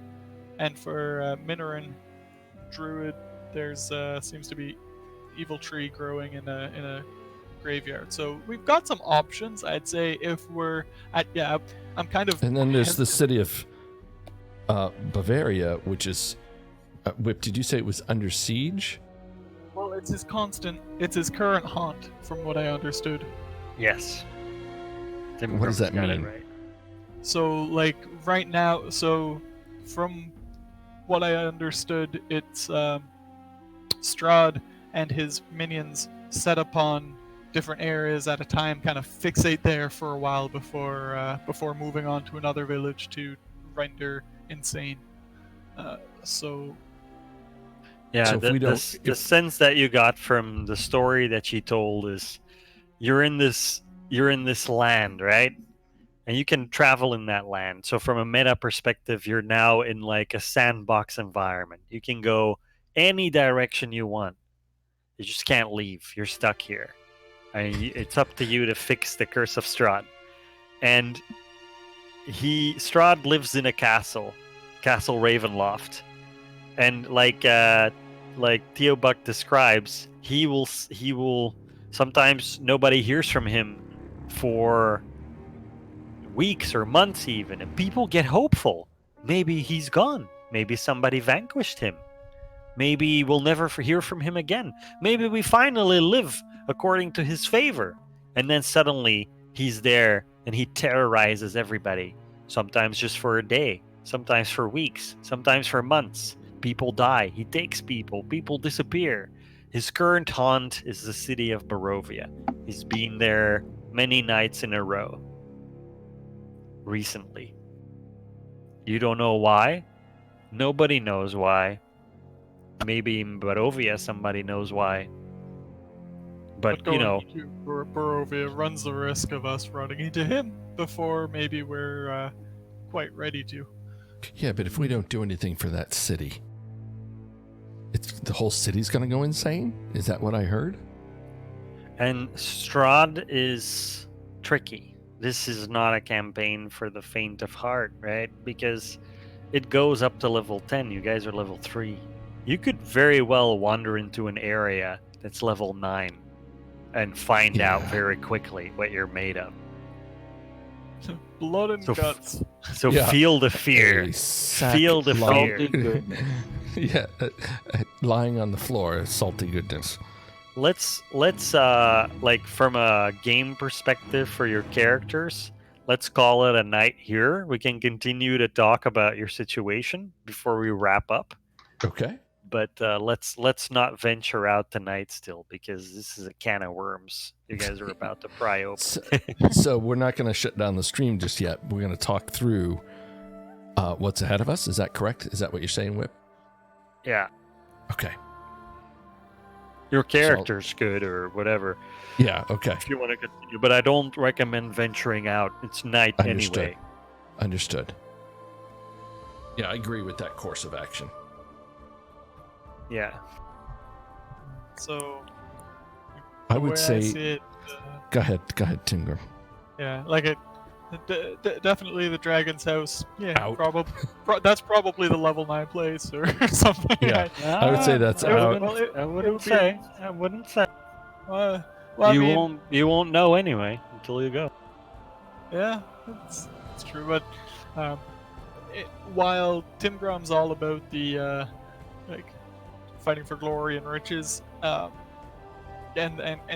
and for Minoran druid, there's seems to be evil tree growing in a graveyard. So we've got some options. I'd say if we're at I'm kind of. And then there's the hesitant. city of Bavaria, which is Whip. Did you say it was under siege? Well, it's his current haunt, from what I understood. Yes. What does that Got it mean? right. So, like, right now, so from what I understood, it's Strahd and his minions set upon different areas at a time, kind of fixate there for a while before moving on to another village to render insane. So Yeah, So if we don't- the sense that you got from the story that she told is you're in this land, right? And you can travel in that land. So from a meta perspective, you're now in like a sandbox environment. You can go any direction you want. You just can't leave. You're stuck here. It's up to you to fix the curse of Strahd. And Strahd lives in a castle Ravenloft. And like Theo Buck describes, he will sometimes nobody hears from him for weeks or months even, and people get hopeful. Maybe he's gone. Maybe somebody vanquished him. Maybe we'll never hear from him again. Maybe we finally live according to his favor. And then suddenly he's there and he terrorizes everybody. Sometimes just for a day, sometimes for weeks, sometimes for months. People die. He takes people. People disappear. His current haunt is the city of Barovia. He's been there many nights in a row. Recently. You don't know why? Nobody knows why. Maybe in Barovia somebody knows why. But you know, to Barovia runs the risk of us running into him before maybe we're quite ready to. Yeah, but if we don't do anything for that city, the whole city's going to go insane? Is that what I heard? and Strahd is tricky. This is not a campaign for the faint of heart, right? Because it goes up to level 10. You guys are level 3. You could very well wander into an area that's level 9 and find out very quickly what you're made of. Blood and So guts. So Yeah. feel the fear. A sack Feel the lying- fear. Yeah, lying on the floor, salty goodness. Let's like from a game perspective for your characters, let's call it a night here. We can continue to talk about your situation before we wrap up. Okay. But let's not venture out tonight still, because this is a can of worms you guys are about to pry open. So we're not going to shut down the stream just yet. We're going to talk through what's ahead of us. Is that correct? Is that what you're saying, Whip? Yeah, Okay. your character's good or whatever Yeah, okay. if you want to continue. But I don't recommend venturing out. It's night Understood. anyway. Understood. Yeah, I agree with that course of action. Yeah. So I the would way say. I see it, Go ahead, Tingram. yeah, like definitely the Dragon's House. Yeah, Out. that's probably the level 9 place or something. Yeah. I would say that's it out. would- I wouldn't be- say. I wouldn't say. well, I you mean, won't know anyway until you go. yeah, it's true. But um, while Tim Grom's all about the like fighting for glory and riches, and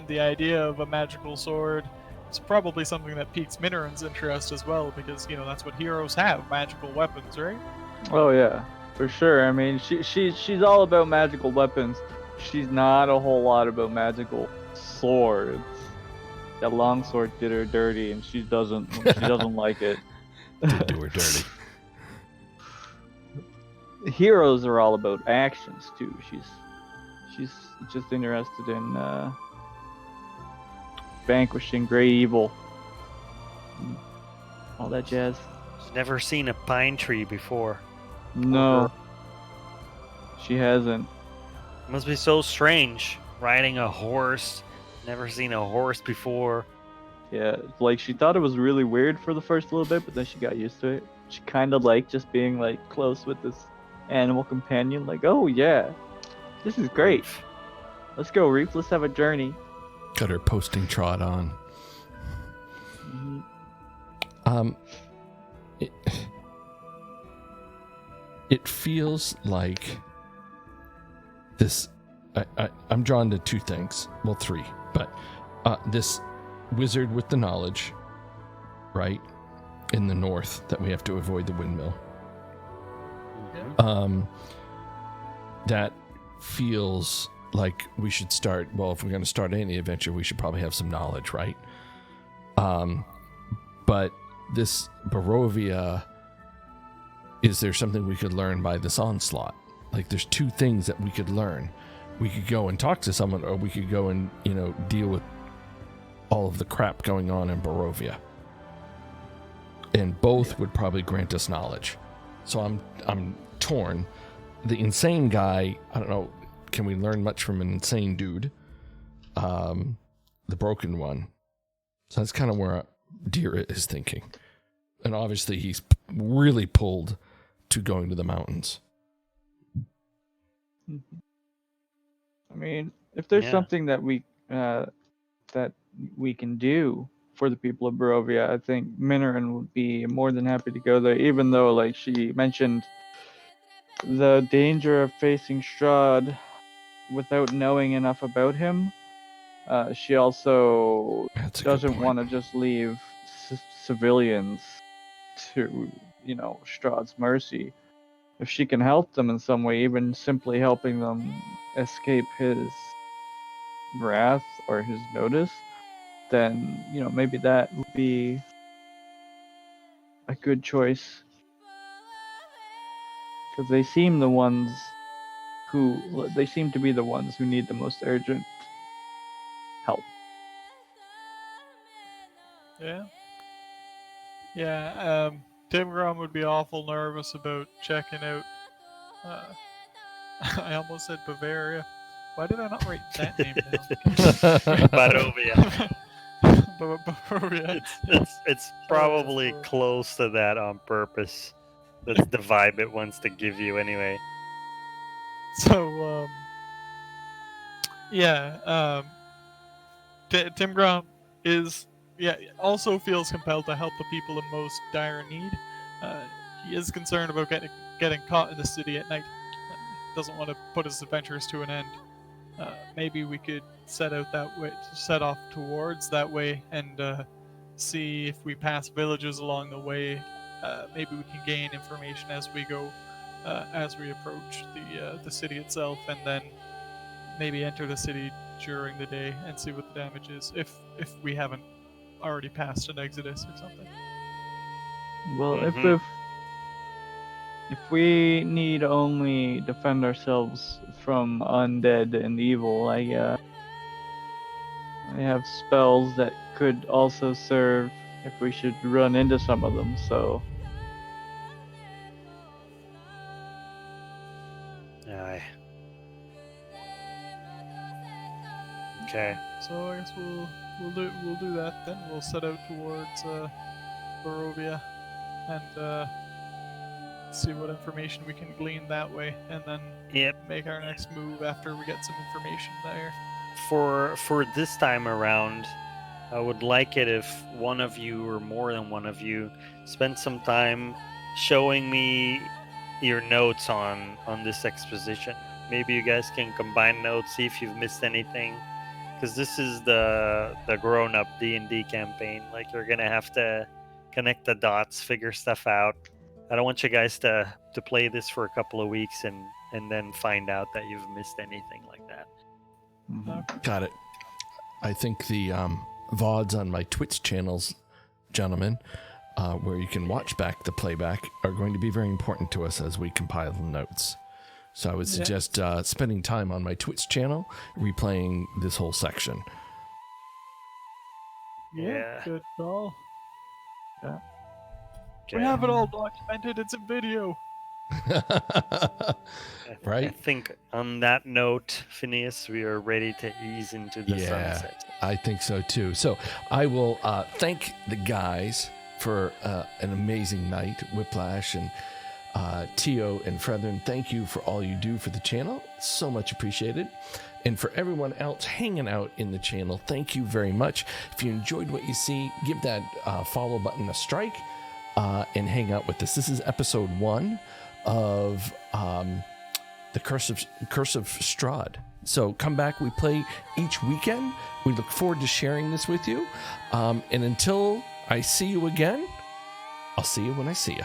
the idea of a magical sword, it's probably something that piques Minoran's interest as well, because that's what heroes have, magical weapons, right? Oh yeah, for sure. I mean, she's all about magical weapons. She's not a whole lot about magical swords. That longsword did her dirty, and she doesn't like it. Did do her dirty. Heroes are all about actions too. She's just interested in vanquishing great evil, all that jazz. She's never seen a pine tree before. No, she hasn't. It must be so strange riding a horse. Never seen a horse before. Yeah, like she thought it was really weird for the first little bit, but then she got used to it. She kind of liked just being like close with this animal companion. Like, oh yeah, this is great. Let's go, Reef. Let's have a journey. Got her posting trot on. Mhm. It feels like this. I'm drawn to two things. Well, three, but this wizard with the knowledge, right, in the north, that we have to avoid the windmill. That feels like we should start. Well, if we're going to start any adventure, we should probably have some knowledge, right? But this Barovia, is there something we could learn by this onslaught? Like, there's two things that we could learn. We could go and talk to someone, or we could go and, deal with all of the crap going on in Barovia. And both would probably grant us knowledge. So I'm torn. The insane guy, I don't know, can we learn much from an insane dude? The broken one. So that's kind of where Dira is thinking. And obviously he's really pulled to going to the mountains. I mean, if there's Yeah. something that we can do for the people of Barovia, I think Minoran would be more than happy to go there, even though, like she mentioned, the danger of facing Strahd without knowing enough about him. She also That's a good doesn't point. want to just leave civilians to, Strahd's mercy. If she can help them in some way, even simply helping them escape his wrath or his notice, then, maybe that would be a good choice. Because they seem to be the ones who need the most urgent help. Yeah. Tim Grom would be awful nervous about checking out. I almost said Bavaria. Why did I not write that name down? Barovia. Bavaria. It's probably close to that on purpose. That's the vibe it wants to give you anyway. So, Tim Grom also feels compelled to help the people in most dire need. He is concerned about getting caught in the city at night. Doesn't want to put his adventures to an end. Maybe we could set off towards that way, and see if we pass villages along the way. Maybe we can gain information as we go, as we approach the city itself, and then maybe enter the city during the day and see what the damage is, if we haven't already passed an exodus or something. Well, Mhm. if we need only defend ourselves from undead and evil, I have spells that could also serve if we should run into some of them, so Aye. Okay. So I guess we'll do that then. We'll set out towards Barovia and see what information we can glean that way, and then Yep. make our next move after we get some information there. For this time around, I would like it if one of you or more than one of you spend some time showing me your notes on this exposition. Maybe you guys can combine notes, see if you've missed anything, because this is the grown-up D&D campaign. Like, you're gonna have to connect the dots, figure stuff out. I don't want you guys to play this for a couple of weeks and then find out that you've missed anything like that. Mhm. Got it. I think the VODs on my Twitch channels, gentlemen, where you can watch back the playback, are going to be very important to us as we compile the notes. So I would suggest spending time on my Twitch channel, replaying this whole section. Yeah. Good call. Okay. We have it all documented. It's a video. I Right? think on that note, Phineas, we are ready to ease into the sunset. I think so too. So I will thank the guys for an amazing night. Whiplash and Tio and Fredrin, thank you for all you do for the channel. So much appreciated. And for everyone else hanging out in the channel, thank you very much. If you enjoyed what you see, give that follow button a strike and hang out with us. This is episode 1 of the Curse of Strahd. So come back. We play each weekend. We look forward to sharing this with you. And until I see you again, I'll see you when I see you.